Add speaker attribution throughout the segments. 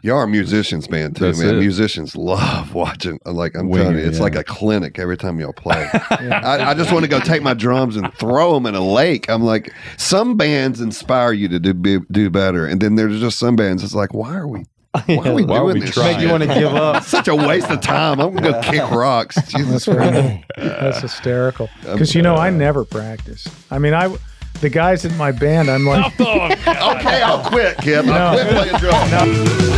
Speaker 1: You are a musicians, man, too,
Speaker 2: That's
Speaker 1: man.
Speaker 2: it.
Speaker 1: Musicians love watching. Like, I'm
Speaker 2: Winger,
Speaker 1: telling you, it's like a clinic every time y'all play. I just want to go take my drums and throw them in a lake. I'm like, some bands inspire you to do better. And then there's just some bands, it's like, why are we doing this?
Speaker 2: trying?
Speaker 3: Make you want to give up.
Speaker 1: Such a waste of time. I'm going to go kick rocks. Jesus Christ.
Speaker 4: That's hysterical. Because, I never practice. I mean, the guys in my band, I'm like,
Speaker 1: Okay, I'll quit, Kip. I'll quit playing drums.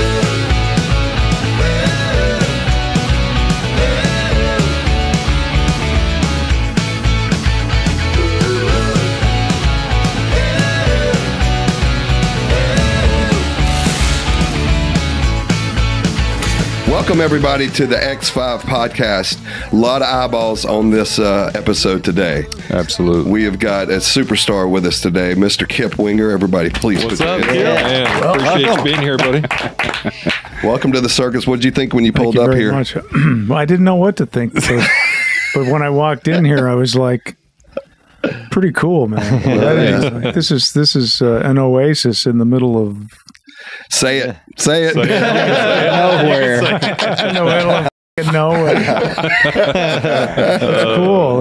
Speaker 1: Welcome, everybody, to the X5 podcast. A lot of eyeballs on this episode today.
Speaker 2: Absolutely.
Speaker 1: We have got a superstar with us today, Mr. Kip Winger. Everybody, please.
Speaker 2: What's
Speaker 1: put your
Speaker 2: up,
Speaker 1: hands
Speaker 2: Kip?
Speaker 1: up.
Speaker 2: Man, appreciate you being here, buddy.
Speaker 1: Welcome to the circus. What did you think when you pulled
Speaker 4: thank you
Speaker 1: up
Speaker 4: very
Speaker 1: here?
Speaker 4: much. Well, I didn't know what to think. But when I walked in here, I was like, pretty cool, man. This is an oasis in the middle of
Speaker 1: Say it. Say it.
Speaker 3: Nowhere.
Speaker 4: nowhere.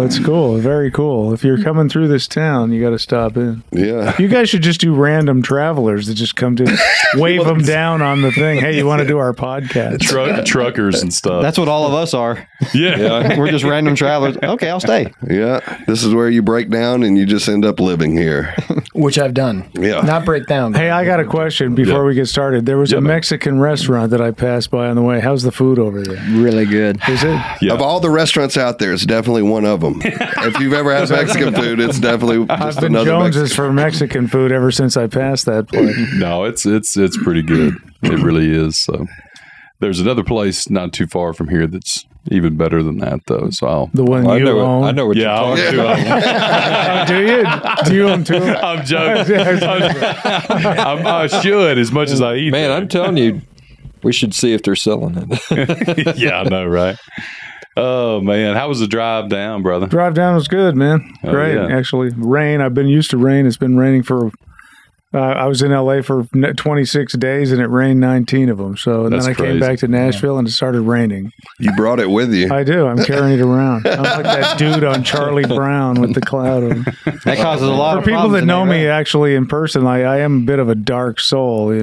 Speaker 4: It's cool. Very cool. If you're coming through this town, you got to stop in.
Speaker 1: Yeah.
Speaker 4: You guys should just do random travelers that just come to wave them down on the thing. Hey, you want to do our podcast?
Speaker 2: Truckers and stuff.
Speaker 3: That's what all of us are.
Speaker 2: yeah.
Speaker 3: We're just random travelers. Okay, I'll stay.
Speaker 1: Yeah. This is where you break down and you just end up living here.
Speaker 5: Which I've done.
Speaker 1: Yeah.
Speaker 5: Not break down.
Speaker 4: Hey, I got a question before we get started. There was a Mexican restaurant that I passed by on the way. How's the food over there?
Speaker 3: Really good.
Speaker 4: Is it?
Speaker 2: Yeah.
Speaker 1: Of all the restaurants out there, it's definitely one of them. If you've ever had Mexican food, it's definitely
Speaker 4: I've
Speaker 1: just
Speaker 4: been
Speaker 1: another
Speaker 4: Jones's
Speaker 1: Mexican.
Speaker 4: for Mexican food ever since I passed that place.
Speaker 2: No, it's pretty good. It really is. So there's another place not too far from here that's even better than that, though. So
Speaker 4: The one
Speaker 2: I
Speaker 4: you
Speaker 2: know
Speaker 4: own.
Speaker 2: I know what you're talking about.
Speaker 4: Do you? Do you own two?
Speaker 2: I'm joking. I should as much as I eat.
Speaker 6: Man, I'm telling you, we should see if they're selling it.
Speaker 2: Yeah, I know, right? Oh man, how was the drive down, brother?
Speaker 4: Drive down was good, man.
Speaker 2: Oh,
Speaker 4: Great,
Speaker 2: yeah.
Speaker 4: actually. Rain. I've been used to rain. It's been raining for. I was in LA for 26 days and it rained 19 of them. So and
Speaker 2: That's
Speaker 4: then I
Speaker 2: crazy.
Speaker 4: came back to Nashville and it started raining.
Speaker 1: You brought it with you.
Speaker 4: I do. I'm carrying it around. I'm like that dude on Charlie Brown with the cloud.
Speaker 3: That causes a lot
Speaker 4: For
Speaker 3: of
Speaker 4: people
Speaker 3: problems
Speaker 4: that
Speaker 3: in
Speaker 4: know
Speaker 3: there,
Speaker 4: me
Speaker 3: right?
Speaker 4: actually in person, I am a bit of a dark soul, so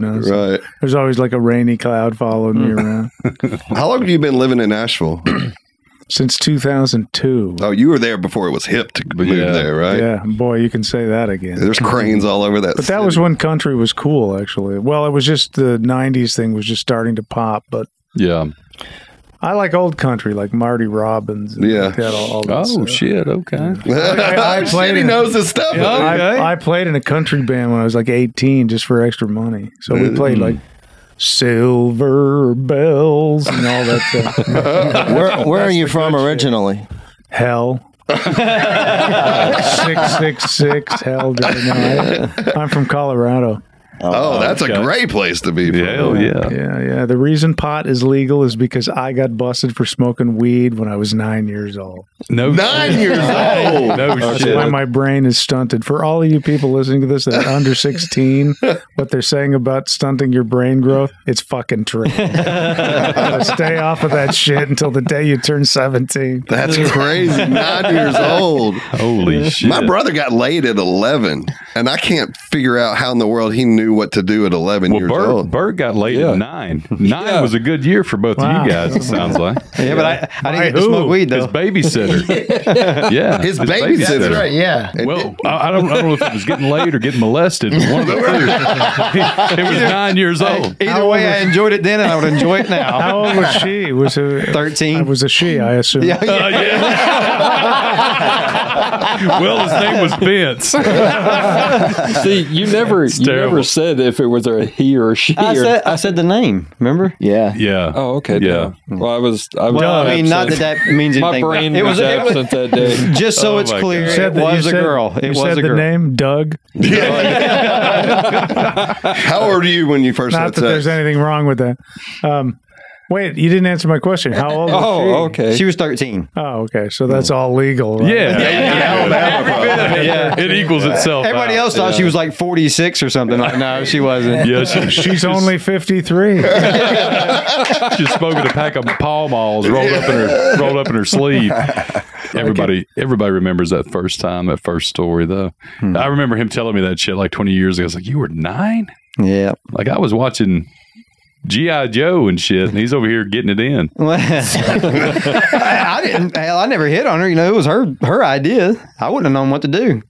Speaker 1: Right.
Speaker 4: there's always like a rainy cloud following me around.
Speaker 1: How long have you been living in Nashville?
Speaker 4: Since 2002.
Speaker 1: Oh, you were there before it was hip to move
Speaker 2: Yeah.
Speaker 1: there, right?
Speaker 4: Yeah, boy, you can say that again.
Speaker 1: There's cranes all over that.
Speaker 4: But that was when country was cool, actually. Well, it was just the 90s thing was just starting to pop, but
Speaker 2: Yeah.
Speaker 4: I like old country, like Marty Robbins. And
Speaker 1: Yeah.
Speaker 4: like that, all that
Speaker 2: Oh
Speaker 4: stuff.
Speaker 2: shit. Okay.
Speaker 4: I played
Speaker 1: Shit, he
Speaker 4: in-
Speaker 1: knows his stuff.
Speaker 4: I played in a country band when I was like 18 just for extra money. So we played like Silver Bells and all that stuff.
Speaker 3: Where are you from originally?
Speaker 4: Hell. 666 Hell. No, I'm from Colorado.
Speaker 1: Oh, that's a great place to be from.
Speaker 2: Hell yeah.
Speaker 4: Yeah. The reason pot is legal is because I got busted for smoking weed when I was 9 years old.
Speaker 2: No
Speaker 1: 9 years old.
Speaker 2: No
Speaker 4: That's
Speaker 2: shit.
Speaker 4: why my brain is stunted. For all of you people listening to this that are under 16, what they're saying about stunting your brain growth, it's fucking true. Stay off of that shit until the day you turn 17.
Speaker 1: That's crazy. 9 years old.
Speaker 2: Holy shit.
Speaker 1: My brother got laid at 11, and I can't figure out how in the world he knew what to do at 11 years old.
Speaker 2: Bert got laid at 9. 9 was a good year for both
Speaker 4: Wow.
Speaker 2: of you guys, it sounds like.
Speaker 3: Yeah, but I didn't get to
Speaker 4: who?
Speaker 3: smoke weed,
Speaker 2: His
Speaker 3: though.
Speaker 2: babysitter. Yeah.
Speaker 1: His babysitter.
Speaker 5: That's right, yeah.
Speaker 2: Well, I don't know if it was getting laid or getting molested. But one of the two. It was 9 years old.
Speaker 3: Either way, I enjoyed it then and I would enjoy it now.
Speaker 4: How old was she? Was it
Speaker 3: 13.
Speaker 4: It was a she, I assume.
Speaker 3: Yeah, yeah.
Speaker 2: Well, his name was Vince.
Speaker 6: See, you never
Speaker 2: terrible.
Speaker 6: said if it was a he or a she.
Speaker 3: I said the name, remember?
Speaker 6: yeah.
Speaker 2: Yeah.
Speaker 6: Oh, okay.
Speaker 2: Yeah.
Speaker 6: Well, I was
Speaker 3: Well, I mean, not that means
Speaker 6: my
Speaker 3: anything.
Speaker 6: brain
Speaker 3: it
Speaker 6: was
Speaker 3: was
Speaker 6: absent that day.
Speaker 3: just so
Speaker 2: Oh
Speaker 3: it's
Speaker 2: my
Speaker 3: clear,
Speaker 2: God.
Speaker 3: it was a girl. It
Speaker 4: You
Speaker 3: was
Speaker 4: said
Speaker 3: a
Speaker 4: the
Speaker 3: girl.
Speaker 4: name, Doug.
Speaker 1: How old were you when you first
Speaker 4: Not
Speaker 1: had
Speaker 4: that there's
Speaker 1: sex?
Speaker 4: anything wrong with that. Wait, you didn't answer my question. How old was she?
Speaker 6: Oh, okay.
Speaker 3: She was 13.
Speaker 4: Oh, okay. So that's all legal, right?
Speaker 2: Yeah. It equals itself.
Speaker 3: Everybody else thought she was like 46 or something. Like, no, she wasn't.
Speaker 2: Yeah,
Speaker 4: She's only 53.
Speaker 2: she's smoking a pack of Pall Malls rolled up in her sleeve. Everybody remembers that first time, that first story, though. I remember him telling me that shit like 20 years ago. I was like, you were 9?
Speaker 3: Yeah.
Speaker 2: Like, I was watching G.I. Joe and shit, and he's over here getting it in.
Speaker 3: I didn't. Hell, I never hit on her. You know, it was her idea. I wouldn't have known what to do.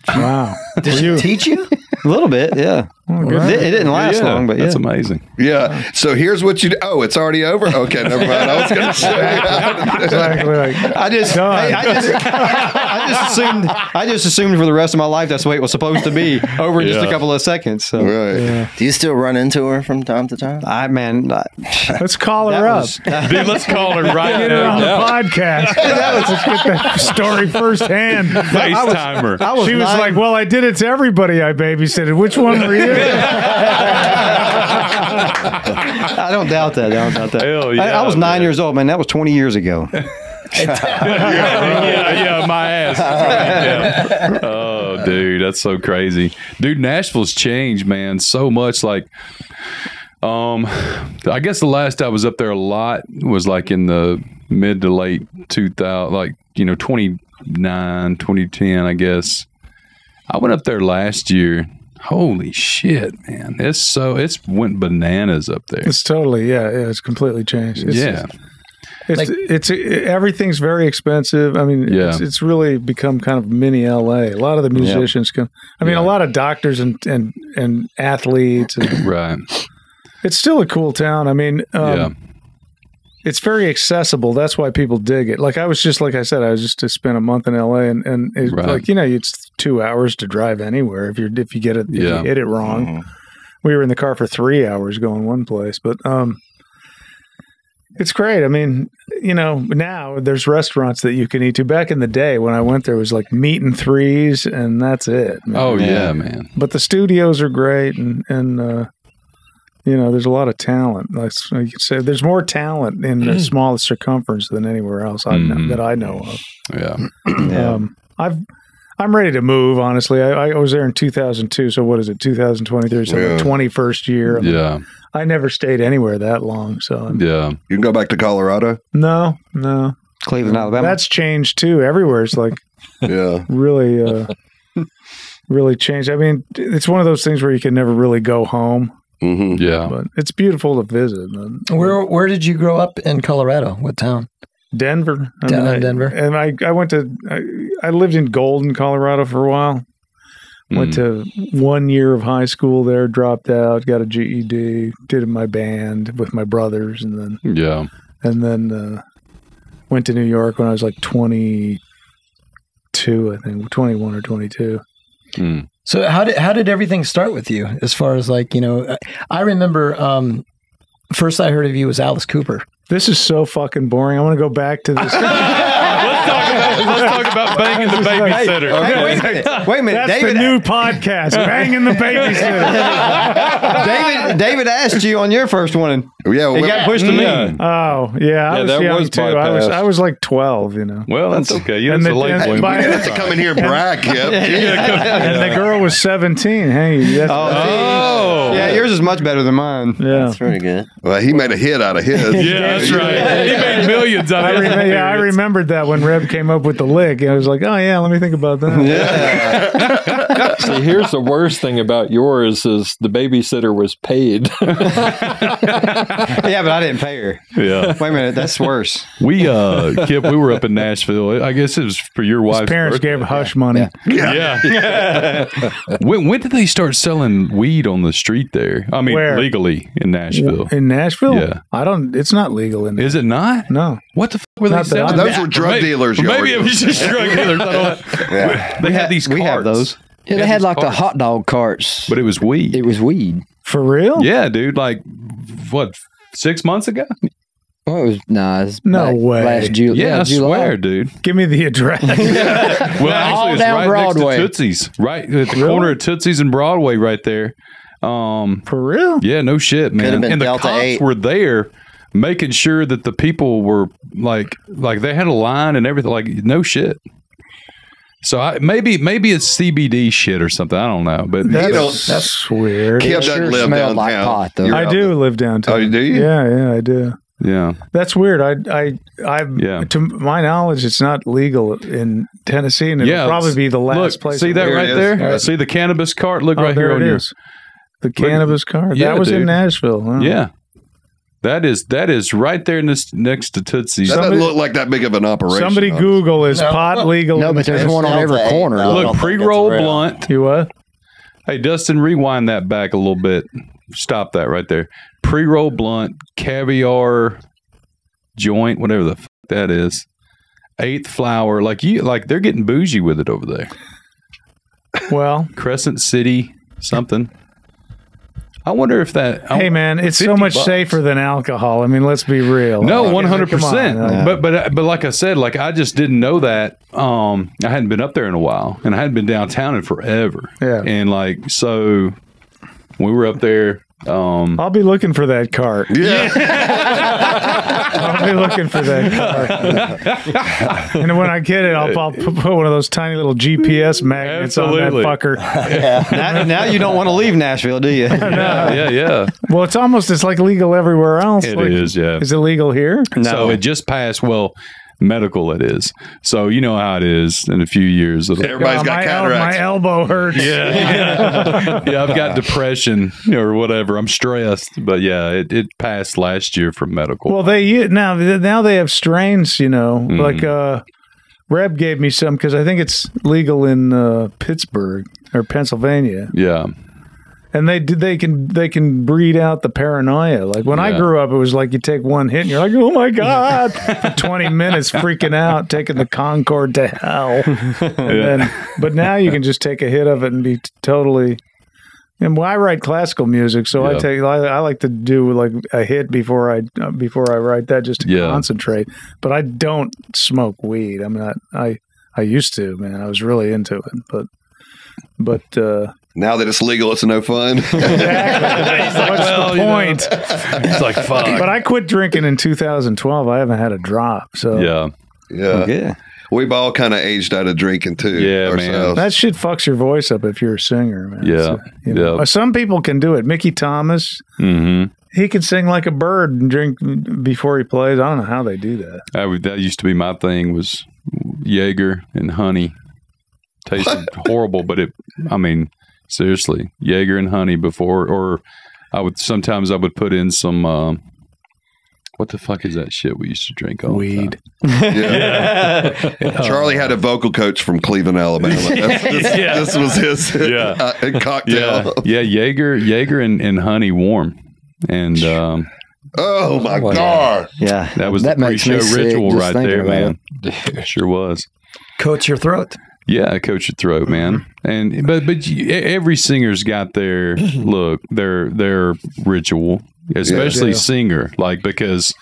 Speaker 4: Wow.
Speaker 5: Did she teach you?
Speaker 3: A little bit, yeah. It didn't last long, but
Speaker 2: that's amazing.
Speaker 1: Yeah. So here's what you do. Oh, it's already over? Okay, never mind. I was going to say.
Speaker 4: Exactly. Like,
Speaker 3: I just assumed for the rest of my life that's the way it was supposed to be over in just a couple of seconds. So.
Speaker 1: Right.
Speaker 4: yeah.
Speaker 5: Do you still run into her from time to time?
Speaker 4: Let's call her up.
Speaker 2: Dude, let's call her right
Speaker 4: Get her
Speaker 2: now.
Speaker 4: on the podcast. Let's get that story firsthand.
Speaker 2: FaceTime her.
Speaker 4: She was like, well, I did it to everybody I babysitted. Which one were you?
Speaker 3: I don't doubt that.
Speaker 2: Hell yeah,
Speaker 3: I was 9 years old, man. That was 20 years ago.
Speaker 2: yeah, my ass. Yeah. Oh, dude, that's so crazy. Dude, Nashville's changed, man, so much. Like, I guess the last I was up there a lot was like in the mid to late 2000, like, 29, 2010, I guess. I went up there last year. Holy shit, man. It's went bananas up there.
Speaker 4: It's totally, it's completely changed. Everything's very expensive. I mean, it's really become kind of mini LA. A lot of the musicians come. I mean, a lot of doctors and athletes. And
Speaker 2: right.
Speaker 4: It's still a cool town. I mean, it's very accessible. That's why people dig it. Like I was just to spend a month in LA, and it's like it's 2 hours to drive anywhere if you get it if you hit it wrong. Mm-hmm. We were in the car for 3 hours going one place, but it's great. I mean, now there's restaurants that you can eat to. Back in the day when I went there, it was like meat and threes, and that's it. Man.
Speaker 2: Oh yeah, man.
Speaker 4: But the studios are great, and there's a lot of talent. Like you could say, there's more talent in the smallest circumference than anywhere else that I know of.
Speaker 2: Yeah.
Speaker 4: I'm ready to move. Honestly, I was there in 2002. So what is it? 2023. So the 21st year. I never stayed anywhere that long. So
Speaker 1: you can go back to Colorado.
Speaker 4: No.
Speaker 3: Cleveland, Alabama.
Speaker 4: That's changed too. Everywhere it's like really changed. I mean, it's one of those things where you can never really go home.
Speaker 1: Mm-hmm.
Speaker 2: Yeah,
Speaker 4: but it's beautiful to visit.
Speaker 5: Where did you grow up in Colorado? What town?
Speaker 4: Denver.
Speaker 5: Denver.
Speaker 4: And I went to. I lived in Golden, Colorado for a while. Went to 1 year of high school there. Dropped out. Got a GED. Did my band with my brothers, and then went to New York when I was like 22. I think 21 or 22.
Speaker 2: Mm.
Speaker 5: So how did everything start with you? As far as I remember first I heard of you was Alice Cooper.
Speaker 4: This is so fucking boring. I want to go back to this.
Speaker 2: Let's talk about banging the babysitter.
Speaker 3: Wait a minute.
Speaker 4: That's
Speaker 3: David,
Speaker 4: the new podcast, Banging the Babysitter.
Speaker 3: David asked you on your first one.
Speaker 1: Yeah,
Speaker 3: It got pushed to me.
Speaker 4: Oh, yeah. I was
Speaker 6: that
Speaker 4: young
Speaker 6: was
Speaker 4: too.
Speaker 6: bypassed.
Speaker 4: I was like 12,
Speaker 2: Well, that's okay. You
Speaker 4: And
Speaker 2: have
Speaker 4: the-
Speaker 2: to late
Speaker 4: and
Speaker 2: bloomer.
Speaker 4: by-
Speaker 1: you have to come in here and brag, Kip.
Speaker 4: and the girl was 17. Hey, that's,
Speaker 2: Oh,
Speaker 3: Yeah, yours is much better than mine.
Speaker 4: yeah.
Speaker 5: That's pretty good.
Speaker 1: Well, he made a hit out of his.
Speaker 2: yeah, that's right. He made millions out of it.
Speaker 4: I remembered that when Reb came up with the lick. I was like, oh, yeah, let me think about that.
Speaker 6: See, here's the worst thing about yours is the babysitter was paid.
Speaker 3: Yeah, but I didn't pay her.
Speaker 2: Yeah.
Speaker 3: Wait a minute, that's worse.
Speaker 2: We, Kip, we were up in Nashville. I guess it was for your wife's
Speaker 4: His parents
Speaker 2: birthday.
Speaker 4: gave hush money.
Speaker 2: Yeah. when did they start selling weed on the street there? I mean,
Speaker 4: Where?
Speaker 2: legally in Nashville.
Speaker 4: In Nashville?
Speaker 2: Yeah.
Speaker 4: It's not legal in
Speaker 2: Is it not?
Speaker 4: No.
Speaker 2: What the fuck were they
Speaker 4: Not that
Speaker 2: selling?
Speaker 1: Those were drug dealers. y'all
Speaker 2: Maybe it
Speaker 1: were-
Speaker 2: was just drug dealers. I don't know. They had these carts.
Speaker 3: We have those.
Speaker 7: Yeah, they had like the hot dog carts.
Speaker 2: But it was weed.
Speaker 7: It was weed.
Speaker 4: For real?
Speaker 2: Yeah, dude. Like, what, 6 months ago?
Speaker 7: Well, it was it's
Speaker 4: No
Speaker 7: like
Speaker 4: way.
Speaker 7: Last July.
Speaker 2: Yeah, I
Speaker 7: July.
Speaker 2: swear, dude.
Speaker 4: Give me the address.
Speaker 2: Well, actually, it's
Speaker 7: down
Speaker 2: right
Speaker 7: Broadway.
Speaker 2: next to Tootsie's. Right at the corner of Tootsie's and Broadway right there.
Speaker 4: For real?
Speaker 2: Yeah, no shit, man.
Speaker 5: Could've been
Speaker 2: And the
Speaker 5: Delta
Speaker 2: cops
Speaker 5: 8.
Speaker 2: were there making sure that the people were like they had a line and everything. Like no shit. So maybe it's CBD shit or something. I don't know, but
Speaker 4: That's weird.
Speaker 1: Kip doesn't live
Speaker 7: smelled
Speaker 1: downtown.
Speaker 7: like pot, though.
Speaker 4: I do live downtown.
Speaker 1: Oh, do you?
Speaker 4: Yeah, I do.
Speaker 2: yeah.
Speaker 4: That's weird. I
Speaker 2: Yeah.
Speaker 4: To my knowledge, it's not legal in Tennessee, and it'll probably be the last
Speaker 2: look,
Speaker 4: place.
Speaker 2: See that
Speaker 1: There
Speaker 2: right
Speaker 1: it
Speaker 2: there?
Speaker 1: is.
Speaker 2: See the cannabis cart? Look right
Speaker 4: there
Speaker 2: here on
Speaker 4: it
Speaker 2: your.
Speaker 4: is. The cannabis card.
Speaker 2: Yeah,
Speaker 4: that was in
Speaker 2: dude.
Speaker 4: Nashville. Huh?
Speaker 2: Yeah. That is right there next to Tootsie's.
Speaker 1: That doesn't look like that big of an operation.
Speaker 4: Somebody
Speaker 1: honestly.
Speaker 4: Google is pot legal?
Speaker 7: No,
Speaker 4: in
Speaker 7: but there's
Speaker 4: Tennessee?
Speaker 7: one on every corner.
Speaker 2: Look, pre-roll blunt.
Speaker 4: You what?
Speaker 2: Hey, Dustin, rewind that back a little bit. Stop that right there. Pre-roll blunt, caviar joint, whatever the fuck that is. 8th flower, like they're getting bougie with it over there.
Speaker 4: Well,
Speaker 2: Crescent City, something. I wonder if that.
Speaker 4: hey man, it's so
Speaker 2: 50
Speaker 4: much
Speaker 2: bucks.
Speaker 4: safer than alcohol. I mean, let's be real.
Speaker 2: No,
Speaker 4: Like,
Speaker 2: 100%.
Speaker 4: come on.
Speaker 2: But like I said, like I just didn't know that. I hadn't been up there in a while, and I hadn't been downtown in forever.
Speaker 4: Yeah.
Speaker 2: And like so, we were up there.
Speaker 4: I'll be looking for that cart.
Speaker 1: Yeah.
Speaker 4: I'll be looking for that cart. And when I get it, I'll put one of those tiny little GPS magnets
Speaker 2: Absolutely.
Speaker 4: on that fucker.
Speaker 3: Now you don't want to leave Nashville, do you?
Speaker 2: Yeah.
Speaker 4: Well, it's like legal everywhere else.
Speaker 2: It
Speaker 4: Like,
Speaker 2: is, yeah.
Speaker 4: Is it legal here?
Speaker 2: So it just passed. Well, medical it is. So you know how it is in a few years.
Speaker 1: Everybody's got
Speaker 4: my
Speaker 1: cataracts.
Speaker 4: elbow hurts.
Speaker 2: Yeah, I've got depression or whatever. I'm stressed, but yeah, it passed last year from medical.
Speaker 4: Well, now they have strains. Like Reb gave me some because I think it's legal in Pittsburgh or Pennsylvania.
Speaker 2: Yeah,
Speaker 4: And they can breed out the paranoia. Like when I grew up, it was like you take one hit and you're like, oh my God, for 20 minutes freaking out, taking the Concorde to hell. But now you can just take a hit of it and be totally. And I write classical music, so I like to do like a hit before I write that just to concentrate. But I don't smoke weed. I mean, I used to, man. I was really into it, but.
Speaker 1: Now that it's legal, it's no fun.
Speaker 4: Exactly. What's the point?
Speaker 2: It's like fuck.
Speaker 4: But I quit drinking in 2012. I haven't had a drop. So
Speaker 1: Yeah. We've all kind of aged out of drinking too.
Speaker 2: Yeah, man.
Speaker 1: ourselves.
Speaker 4: that shit fucks your voice up if you're a singer, man.
Speaker 2: Yeah.
Speaker 4: So, some people can do it. Mickey Thomas, he can sing like a bird and drink before he plays. I don't know how they do that.
Speaker 2: That used to be my thing was Jaeger and honey. Tasted horrible, but seriously, Jaeger and honey before, or I would put in some. What the fuck is that shit we used to drink all
Speaker 4: Weed.
Speaker 2: the time?
Speaker 1: Yeah. Charlie had a vocal coach from Cleveland, Alabama. This was his cocktail.
Speaker 2: Yeah, Jaeger and honey warm, and
Speaker 1: Oh my God!
Speaker 7: Yeah,
Speaker 2: that was the
Speaker 7: makes me
Speaker 2: pre-show
Speaker 7: sick
Speaker 2: ritual
Speaker 7: just
Speaker 2: right
Speaker 7: thinking
Speaker 2: there,
Speaker 7: about
Speaker 2: man. It sure was.
Speaker 5: Coat your throat.
Speaker 2: Yeah, coat your throat, man. And but every singer's got their look, their ritual, especially singer, like because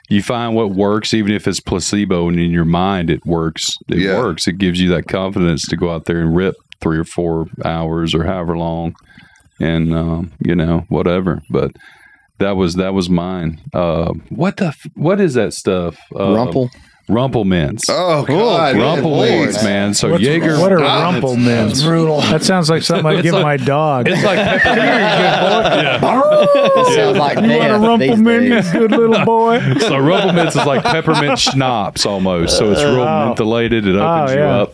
Speaker 2: you find what works, even if it's placebo, and in your mind it works. It works. It gives you that confidence to go out there and rip 3 or 4 hours or however long, and whatever. But that was mine. What is that stuff? Rumple mints.
Speaker 1: Oh God!
Speaker 2: Rumple mints, man. So Jaeger.
Speaker 4: What are rumple mints?
Speaker 5: Brutal.
Speaker 4: That sounds like something I'd give my dog.
Speaker 2: It's like
Speaker 7: Sounds like
Speaker 4: You want a
Speaker 7: death
Speaker 4: rumple
Speaker 7: these
Speaker 4: mint,
Speaker 7: days.
Speaker 4: you good little boy?
Speaker 2: So rumple mints is like peppermint schnapps almost. So it's real mentholated. It opens you up.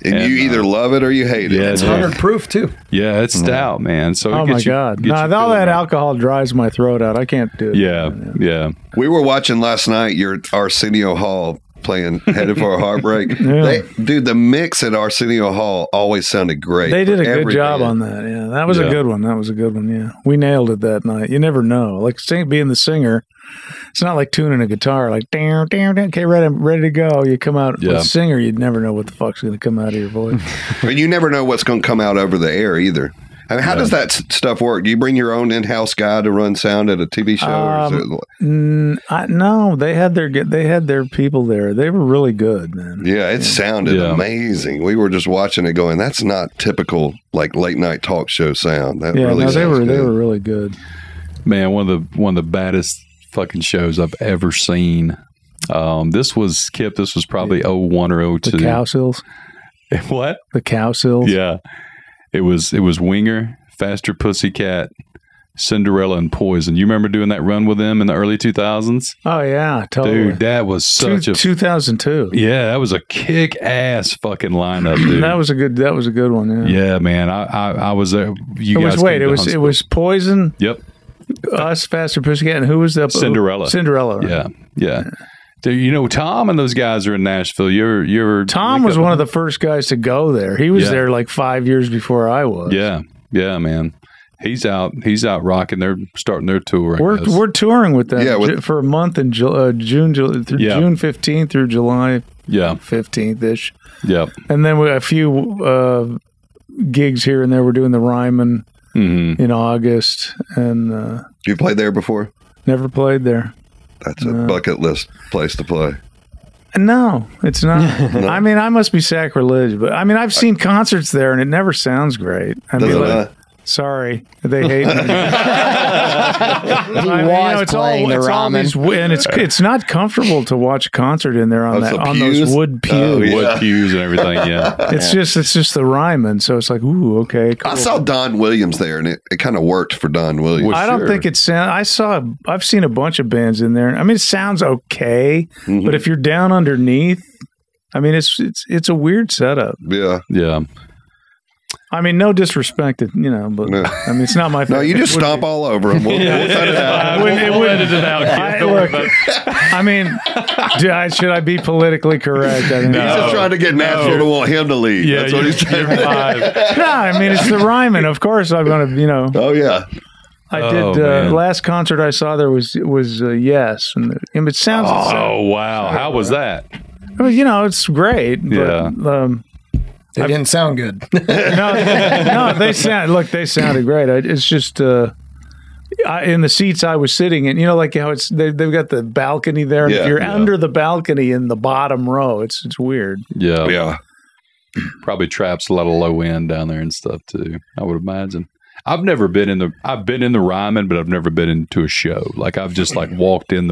Speaker 1: And you either love it or you hate it.
Speaker 2: Yeah,
Speaker 5: It's 100 proof too.
Speaker 2: Yeah, it's stout, man. So
Speaker 4: Oh
Speaker 2: it
Speaker 4: my
Speaker 2: gets you,
Speaker 4: God!
Speaker 2: gets you
Speaker 4: All
Speaker 2: feeling
Speaker 4: that
Speaker 2: right.
Speaker 4: alcohol dries my throat out. I can't do it.
Speaker 2: Yeah.
Speaker 1: We were watching last night your Arsenio Hall playing Headed for a Heartbreak. The mix at Arsenio Hall always sounded great.
Speaker 4: They did a good
Speaker 1: Every
Speaker 4: job
Speaker 1: band.
Speaker 4: on that. Yeah, that was a good one. Yeah, we nailed it that night. You never know. Like being the singer, it's not like tuning a guitar. Like damn, okay, ready to go. You come out with a singer, you'd never know what the fuck's going to come out of your voice.
Speaker 1: And you never know what's going to come out over the air either. I mean, how does that stuff work? Do you bring your own in-house guy to run sound at a TV show? Or is it
Speaker 4: No, they had their people there. They were really good, man.
Speaker 1: Yeah, it sounded amazing. We were just watching it going, that's not typical like late night talk show sound. That really
Speaker 4: they
Speaker 1: sounds
Speaker 4: were
Speaker 1: good.
Speaker 4: really good.
Speaker 2: Man, one of the baddest fucking shows I've ever seen. This was Kip. This was probably 01 or 02.
Speaker 4: The Cowsills.
Speaker 2: What?
Speaker 4: The Cowsills.
Speaker 2: Yeah. It was Winger, Faster Pussycat, Cinderella, and Poison. You remember doing that run with them in the early 2000s?
Speaker 4: Oh yeah, totally.
Speaker 2: Dude, that was such
Speaker 4: 2002.
Speaker 2: Yeah, that was a kick-ass fucking lineup, dude.
Speaker 4: That was a good one. Yeah,
Speaker 2: Yeah, man. I was there. You guys
Speaker 4: it was Poison.
Speaker 2: Yep.
Speaker 4: Us, Faster Pussycat, and who was the
Speaker 2: Cinderella.
Speaker 4: Cinderella. Right?
Speaker 2: Yeah. Dude, you know, Tom and those guys are in Nashville. You're
Speaker 4: Tom was one of the first guys to go there. He was there like 5 years before I was.
Speaker 2: Yeah, man. He's out rocking. They're starting their tour.
Speaker 4: We're touring with them
Speaker 1: Yeah,
Speaker 4: for a month in June 15th through July 15th ish.
Speaker 2: Yep.
Speaker 4: And then a few gigs here and there. We're doing the Ryman in August, and
Speaker 1: You played there before?
Speaker 4: never played there.
Speaker 1: That's a bucket list place to play.
Speaker 4: No, it's not. I mean, I must be sacrilegious, but I mean, I've seen concerts there, and it never sounds great. I mean,
Speaker 1: Does it
Speaker 4: like,
Speaker 1: not?
Speaker 4: sorry, they hate me.
Speaker 7: He was playing the ramen.
Speaker 4: And it's not comfortable to watch a concert in there on
Speaker 1: Oh, so
Speaker 4: on
Speaker 1: pews?
Speaker 4: those wood pews.
Speaker 1: Oh, yeah.
Speaker 2: Wood pews and everything. Yeah.
Speaker 4: It's just the Ryman, so it's like, ooh, okay, cool.
Speaker 1: I saw Don Williams there, and it kind of worked for Don Williams.
Speaker 2: Well,
Speaker 4: I don't
Speaker 2: sure.
Speaker 4: think it sounds. I've seen a bunch of bands in there. I mean, it sounds okay, but if you're down underneath, I mean, it's a weird setup.
Speaker 1: Yeah.
Speaker 2: Yeah.
Speaker 4: I mean, no disrespect, but
Speaker 1: No.
Speaker 4: I mean, it's not my.
Speaker 1: No, you just stomp all over them. We'll cut it out.
Speaker 2: We'll edit it out.
Speaker 4: I mean, should I be politically correct? I mean,
Speaker 1: He's just trying to get Nashville to want him to leave.
Speaker 2: Yeah,
Speaker 1: That's what he's trying
Speaker 2: you're
Speaker 1: to
Speaker 2: fine.
Speaker 4: no, I mean, it's the Ryman. Of course, I'm going to,
Speaker 1: Oh, yeah.
Speaker 4: I
Speaker 2: Oh,
Speaker 4: did,
Speaker 2: man.
Speaker 4: last concert I saw there was Yes. And it sounds,
Speaker 2: Oh, wow. How was that?
Speaker 4: it's great.
Speaker 2: Yeah.
Speaker 4: But,
Speaker 5: They didn't sound good.
Speaker 4: no, they sounded great. It's just in the seats I was sitting in, like how they've got the balcony there. And
Speaker 1: Yeah,
Speaker 4: if you're
Speaker 2: yeah.
Speaker 4: under the balcony in the bottom row, it's weird.
Speaker 2: Yeah.
Speaker 1: Yeah.
Speaker 2: Probably traps a lot of low end down there and stuff too, I would imagine. I've been in the Ryman, but I've never been into a show. Like I've just like walked in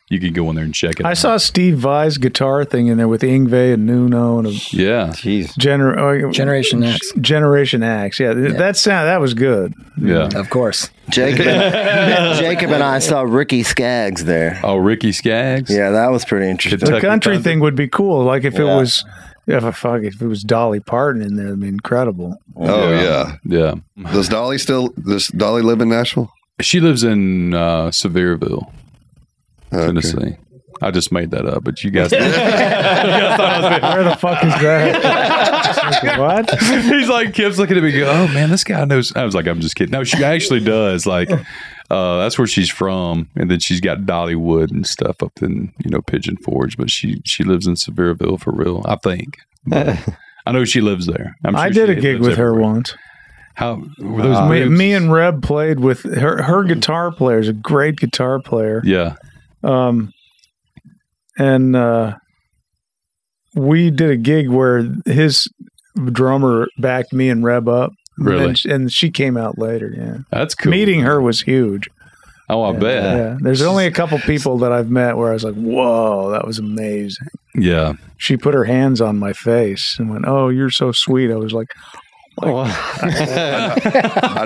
Speaker 2: you can go in there and check it out.
Speaker 4: I saw Steve Vai's guitar thing in there with Yngwie and Nuno and
Speaker 2: Yeah.
Speaker 7: Jeez.
Speaker 5: Generation X.
Speaker 4: Generation X. Yeah, that was good.
Speaker 2: Yeah.
Speaker 5: Of course.
Speaker 7: Jacob and I saw Ricky Skaggs there.
Speaker 2: Oh, Ricky Skaggs?
Speaker 7: Yeah, that was pretty interesting.
Speaker 4: The
Speaker 2: Kentucky
Speaker 4: country
Speaker 2: Thunder.
Speaker 4: thing would be cool. Like if
Speaker 7: Yeah.
Speaker 4: if it was Dolly Parton in there, it'd be incredible.
Speaker 1: Oh, yeah.
Speaker 2: Yeah.
Speaker 1: Does Dolly live in Nashville?
Speaker 2: She lives in Sevierville,
Speaker 1: Okay.
Speaker 2: Tennessee. I just made that up, but you guys.
Speaker 4: Where the fuck is that? Like, what?
Speaker 2: He's like, Kip's looking at me, go, oh man, this guy knows. I was like, I'm just kidding. No, she actually does. Like, that's where she's from, and then she's got Dollywood and stuff up in Pigeon Forge, but she lives in Sevierville for real, I think. But I know she lives there. I'm sure
Speaker 4: I did
Speaker 2: she
Speaker 4: a gig
Speaker 2: lives
Speaker 4: with her
Speaker 2: everywhere.
Speaker 4: once.
Speaker 2: How were those moves?
Speaker 4: Me and Reb played with her. Her guitar player is a great guitar player.
Speaker 2: Yeah.
Speaker 4: And we did a gig where his drummer backed me and Reb up.
Speaker 2: Really?
Speaker 4: And she came out later. Yeah.
Speaker 2: That's cool.
Speaker 4: Meeting her was huge.
Speaker 2: Oh, I bet.
Speaker 4: Yeah. There's only a couple people that I've met where I was like, whoa, that was amazing.
Speaker 2: Yeah.
Speaker 4: She put her hands on my face and went, oh, you're so sweet. I was like,
Speaker 1: I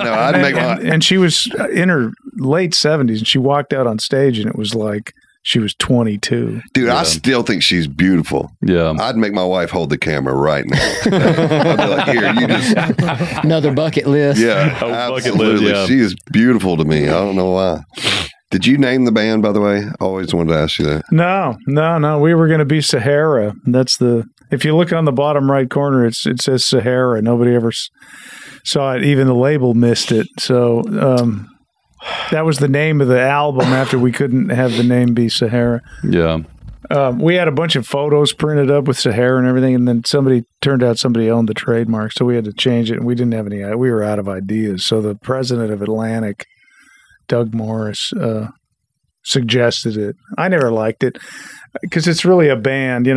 Speaker 1: know. I'd make my.
Speaker 4: and she was in her late 70s and she walked out on stage and it was like she was 22.
Speaker 1: Dude, I still think she's beautiful.
Speaker 2: Yeah.
Speaker 1: I'd make my wife hold the camera right now. I'd be like, here, you just.
Speaker 7: Another bucket list.
Speaker 1: Yeah.
Speaker 2: Oh, bucket
Speaker 1: absolutely.
Speaker 2: list, yeah.
Speaker 1: She is beautiful to me. I don't know why. Did you name the band, by the way? I always wanted to ask you that.
Speaker 4: No. We were going to be Sahara. If you look on the bottom right corner, it says Sahara. Nobody ever saw it. Even the label missed it. So that was the name of the album after we couldn't have the name be Sahara.
Speaker 2: Yeah.
Speaker 4: We had a bunch of photos printed up with Sahara and everything, and then turned out somebody owned the trademark, so we had to change it, and we didn't have any. We were out of ideas. So the president of Atlantic, Doug Morris, suggested it. I never liked it because it's really a band,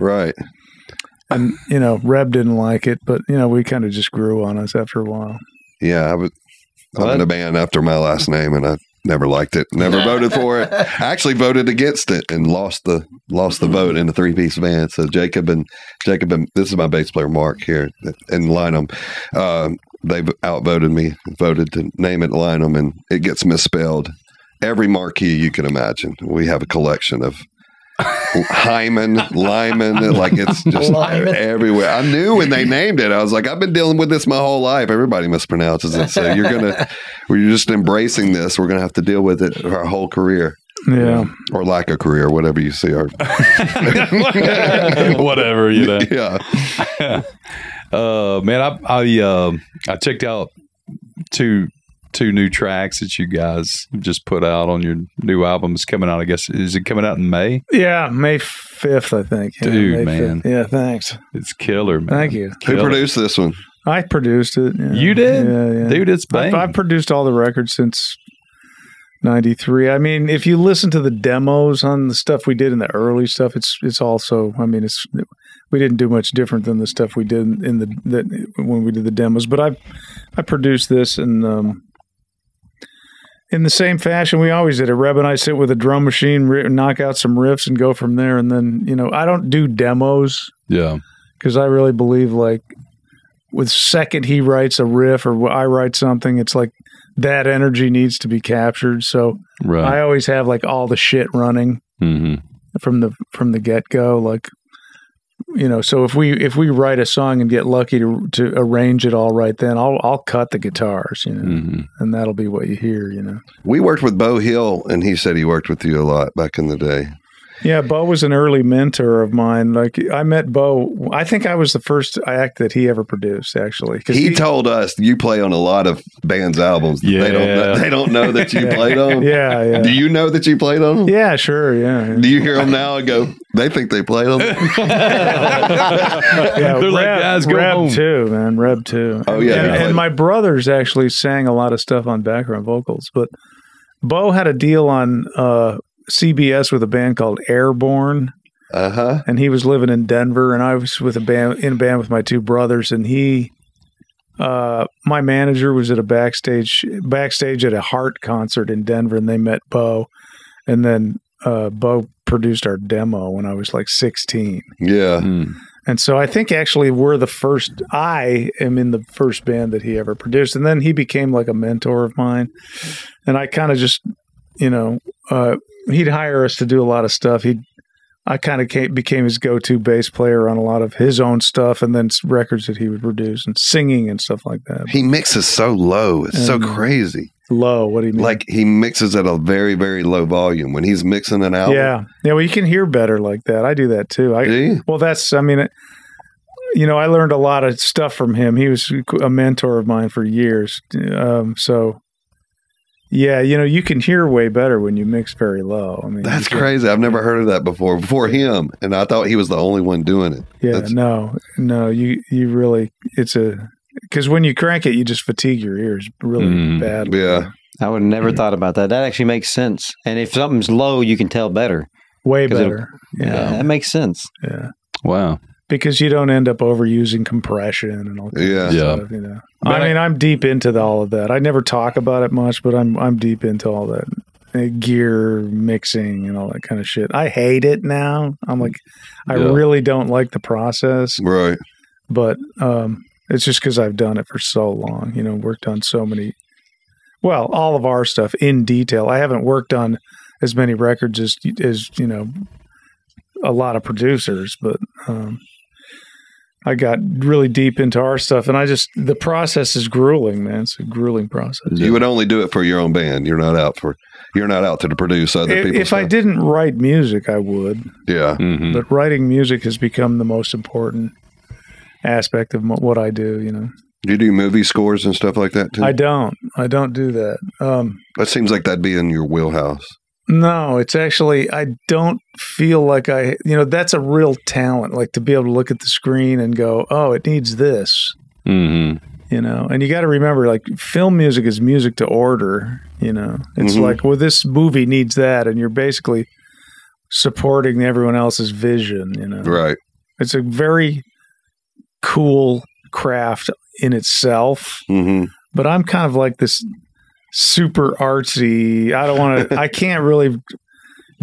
Speaker 1: Right.
Speaker 4: and Reb didn't like it, but we kind of just grew on us after a while.
Speaker 1: Yeah. I'm in a band after my last name, and I Never liked it. Never voted for it. Actually voted against it and lost the vote in the 3-piece band. So Jacob and this is my bass player Mark here in Lynham. They've outvoted me, voted to name it Lynham, and it gets misspelled. Every marquee you can imagine. We have a collection of Hyman, Lyman, like it's just everywhere. I knew when they named it, I was like, I've been dealing with this my whole life. Everybody mispronounces it. So we're just embracing this. We're going to have to deal with it our whole career.
Speaker 4: Yeah.
Speaker 1: Or lack of career, whatever you see.
Speaker 2: Whatever, you know.
Speaker 1: Yeah.
Speaker 2: Man, I checked out two new tracks that you guys just put out on your new album. It's coming out, I guess. Is it coming out in May?
Speaker 4: Yeah, May 5th, I think. Yeah,
Speaker 2: Dude,
Speaker 4: May
Speaker 2: man.
Speaker 4: 5th. Yeah, thanks.
Speaker 2: It's killer, man.
Speaker 4: Thank you.
Speaker 1: Who produced this one?
Speaker 4: I produced it. Yeah.
Speaker 2: You did?
Speaker 4: Yeah.
Speaker 2: Dude, it's bang.
Speaker 4: I've produced all the records since 93. I mean, if you listen to the demos on the stuff we did in the early stuff, it's also, I mean, we didn't do much different than the stuff we did when we did the demos, but I produced this and in the same fashion we always did it. Reb and I sit with a drum machine, knock out some riffs and go from there. And then, I don't do demos.
Speaker 2: Yeah.
Speaker 4: Because I really believe like with second he writes a riff or I write something, it's like that energy needs to be captured. So I always have like all the shit running from the get-go. Like, so if we write a song and get lucky to arrange it all right, then I'll cut the guitars, and that'll be what you hear,
Speaker 1: We worked with Bo Hill, and he said he worked with you a lot back in the day.
Speaker 4: Yeah, Bo was an early mentor of mine. Like I met Bo. I think I was the first act that he ever produced. Actually,
Speaker 1: he told us you play on a lot of bands' albums.
Speaker 2: Yeah,
Speaker 1: they don't know that you played on them.
Speaker 4: Yeah.
Speaker 1: Do you know that you played on them?
Speaker 4: Yeah, sure. Yeah.
Speaker 1: Do you hear them now and go? They think they played on them.
Speaker 4: Yeah,
Speaker 2: they're like, guys, go
Speaker 4: Reb
Speaker 2: home.
Speaker 4: too, man. Reb too.
Speaker 1: Oh yeah,
Speaker 4: and my brothers actually sang a lot of stuff on background vocals. But Bo had a deal on CBS with a band called Airborne. And he was living in Denver, and I was in a band with my two brothers, and my manager was at a backstage at a Heart concert in Denver, and they met Bo, and then Bo produced our demo when I was like 16.
Speaker 1: Yeah.
Speaker 4: And so I think actually I am in the first band that he ever produced, and then he became like a mentor of mine, and I kind of just, he'd hire us to do a lot of stuff. I kind of became his go-to bass player on a lot of his own stuff, and then records that he would produce and singing and stuff like that.
Speaker 1: He mixes so low; it's so crazy.
Speaker 4: Low? What do you mean?
Speaker 1: Like he mixes at a very, very low volume when he's mixing an album.
Speaker 4: Yeah. Well, you can hear better like that. I do that too.
Speaker 1: Do you?
Speaker 4: Well, I learned a lot of stuff from him. He was a mentor of mine for years. So. Yeah, you can hear way better when you mix very low. I mean,
Speaker 1: that's crazy. I've never heard of that before him, and I thought he was the only one doing it.
Speaker 4: Yeah, no, you really, because when you crank it, you just fatigue your ears really bad.
Speaker 1: Yeah,
Speaker 3: I would have never thought about that. That actually makes sense. And if something's low, you can tell better.
Speaker 4: Way better.
Speaker 3: Yeah, that makes sense.
Speaker 4: Yeah.
Speaker 2: Wow.
Speaker 4: Because you don't end up overusing compression and all that stuff,
Speaker 2: But
Speaker 4: I'm deep into all of that. I never talk about it much, but I'm deep into all that gear mixing and all that kind of shit. I hate it now. I'm like, I really don't like the process.
Speaker 1: Right.
Speaker 4: But it's just because I've done it for so long. Worked on so many. Well, all of our stuff in detail. I haven't worked on as many records as a lot of producers, but. I got really deep into our stuff, and the process is grueling, man. It's a grueling process.
Speaker 1: You would only do it for your own band. You're not out to produce other people's
Speaker 4: If I
Speaker 1: stuff.
Speaker 4: didn't write music, I would.
Speaker 1: Yeah.
Speaker 4: But writing music has become the most important aspect of what I do,
Speaker 1: Do you do movie scores and stuff like that too?
Speaker 4: I don't do that.
Speaker 1: That seems like that'd be in your wheelhouse.
Speaker 4: No, it's actually, I don't feel like that's a real talent, like to be able to look at the screen and go, oh, it needs this, and you got to remember, like film music is music to order, it's like, well, this movie needs that. And you're basically supporting everyone else's vision,
Speaker 1: Right.
Speaker 4: It's a very cool craft in itself, but I'm kind of like this. super artsy. I don't want to. I can't really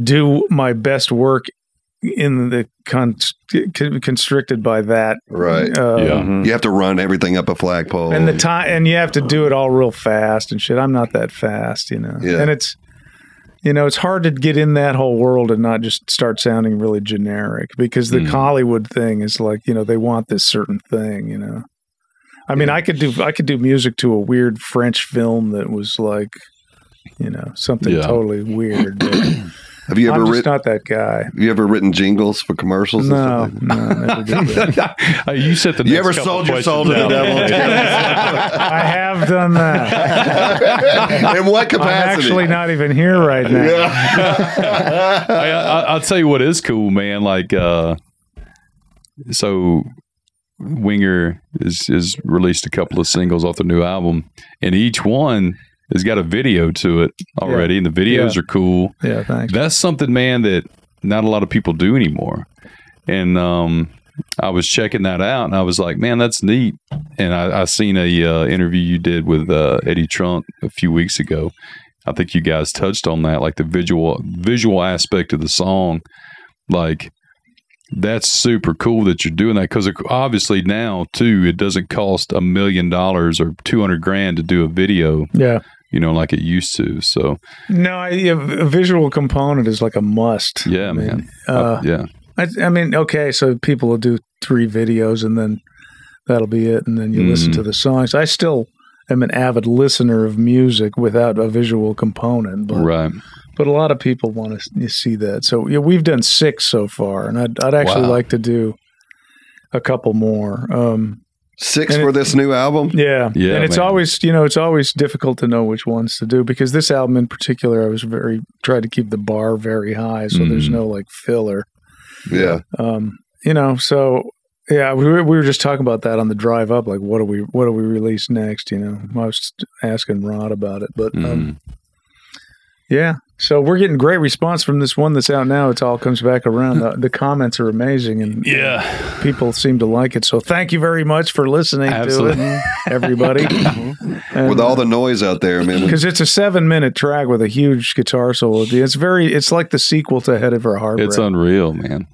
Speaker 4: do my best work in the constricted by that.
Speaker 1: Right. You have to run everything up a flagpole.
Speaker 4: And the time, and you have to do it all real fast and shit. I'm not that fast, Yeah. And it's, it's hard to get in that whole world and not just start sounding really generic, because the Hollywood thing is like, they want this certain thing, I mean, I could do music to a weird French film that was like, something totally weird. But
Speaker 1: have you ever
Speaker 4: I'm just
Speaker 1: written?
Speaker 4: Not that guy.
Speaker 1: Have you ever written jingles for commercials?
Speaker 4: No, never did that.
Speaker 2: You said the
Speaker 1: You
Speaker 2: next
Speaker 1: ever
Speaker 2: couple
Speaker 1: sold your
Speaker 2: questions
Speaker 1: soul to the
Speaker 2: out.
Speaker 1: devil?
Speaker 4: I have done that.
Speaker 1: In what capacity?
Speaker 4: I'm actually not even here right now.
Speaker 2: I'll tell you what is cool, man. Like, so Winger is released a couple of singles off the new album, and each one has got a video to it already, and the videos are cool.
Speaker 4: Yeah, thanks.
Speaker 2: That's something, man, that not a lot of people do anymore. And I was checking that out, and I was like, man, that's neat. And I seen a interview you did with Eddie Trunk a few weeks ago. I think you guys touched on that, like the visual aspect of the song. Like, that's super cool that you're doing that, because obviously now too, it doesn't cost $1 million or $200,000 to do a video.
Speaker 4: Yeah.
Speaker 2: Like it used to. So
Speaker 4: no, a visual component is like a must.
Speaker 2: Yeah, man. Yeah.
Speaker 4: I mean, okay, so people will do 3 videos and then that'll be it, and then you listen to the songs. I still am an avid listener of music without a visual component, but
Speaker 2: right.
Speaker 4: But a lot of people want to see that. So we've done 6 so far, and I'd actually like to do a couple more.
Speaker 1: 6 for this new album?
Speaker 4: Yeah.
Speaker 2: Yeah.
Speaker 4: And it's always, it's always difficult to know which ones to do, because this album in particular, I was tried to keep the bar very high, so there's no like filler.
Speaker 1: Yeah.
Speaker 4: So yeah, we were just talking about that on the drive up, like what do we release next? I was asking Rod about it, but yeah. So we're getting great response from this one that's out now. It all comes back around. The comments are amazing, and people seem to like it. So thank you very much for listening to it, everybody. And,
Speaker 1: with all the noise out there, man.
Speaker 4: Because it's a 7-minute track with a huge guitar solo. It's like the sequel to Headed for Heartbreak.
Speaker 2: It's unreal, man.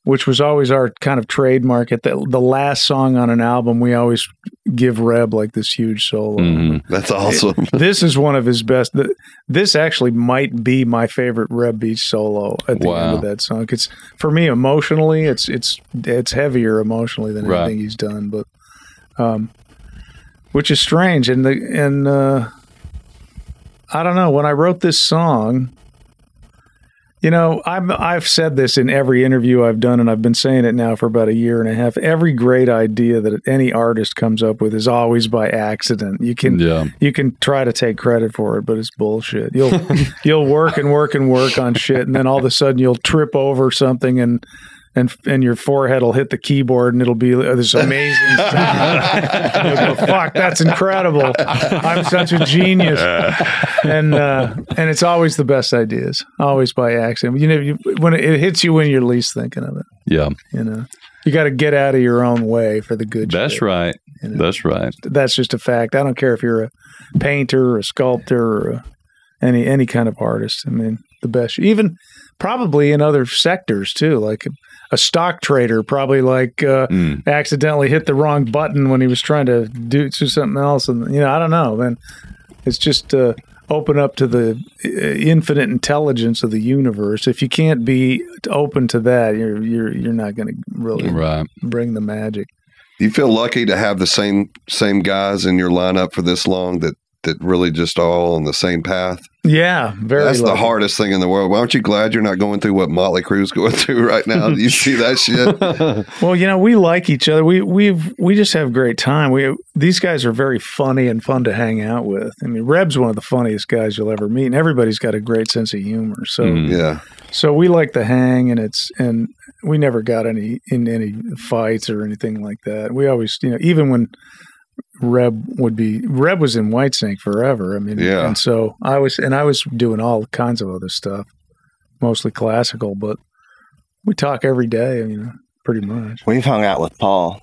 Speaker 4: Which was always our kind of trademark. At the last song on an album, we always give Reb like this huge solo.
Speaker 1: That's awesome.
Speaker 4: This is one of his best. This actually might be my favorite Reb Beach solo at the end of that song. It's, for me, emotionally, it's heavier emotionally than anything he's done, but which is strange. And I don't know, when I wrote this song, I've said this in every interview I've done, and I've been saying it now for about 1.5 years. Every great idea that any artist comes up with is always by accident. You can try to take credit for it, but it's bullshit. You'll work and work and work on shit, and then all of a sudden you'll trip over something and your forehead will hit the keyboard, and it'll be this amazing sound. You'll go, fuck, that's incredible. I'm such a genius. And it's always the best ideas, always by accident. When it hits you when you're least thinking of it.
Speaker 2: Yeah.
Speaker 4: You got to get out of your own way for the good
Speaker 2: That's
Speaker 4: shit.
Speaker 2: right. That's right.
Speaker 4: That's just a fact. I don't care if you're a painter or a sculptor or any kind of artist. I mean, the best. Even probably in other sectors too, like a stock trader probably accidentally hit the wrong button when he was trying to do something else, and I don't know, man. It's just open up to the infinite intelligence of the universe. If you can't be open to that, you're not going to really bring the magic.
Speaker 1: Do you feel lucky to have the same guys in your lineup for this long that really just all on the same path?
Speaker 4: Yeah, very.
Speaker 1: That's
Speaker 4: lucky.
Speaker 1: the hardest thing in the world. Why aren't you glad you're not going through what Motley Crue's going through right now? Do you see that shit?
Speaker 4: Well, we like each other. We just have great time. These guys are very funny and fun to hang out with. I mean, Reb's one of the funniest guys you'll ever meet, and everybody's got a great sense of humor. So so we like to hang, and we never got in any fights or anything like that. We always, even when Reb was in Whitesnake forever. I mean, and so I was doing all kinds of other stuff, mostly classical, but we talk every day, pretty much.
Speaker 7: We've hung out with Paul.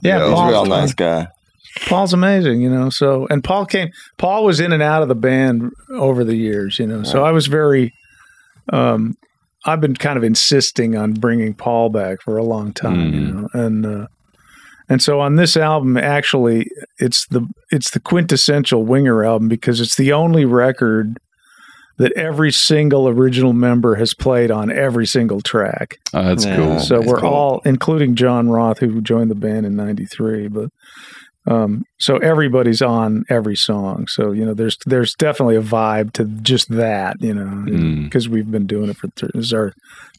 Speaker 4: Yeah,
Speaker 7: he's a
Speaker 4: Paul's
Speaker 7: real
Speaker 4: fun.
Speaker 7: nice guy.
Speaker 4: Paul's amazing, you know. So, and Paul was in and out of the band over the years, you know. So I was very, I've been kind of insisting on bringing Paul back for a long time, you know. And so on this album, actually, it's the quintessential Winger album because it's the only record that every single original member has played on every single track.
Speaker 2: Oh, that's cool.
Speaker 4: So we're all, including John Roth, who joined the band in '93, but so everybody's on every song. So, you know, there's definitely a vibe to just that, you know, because we've been doing it this is our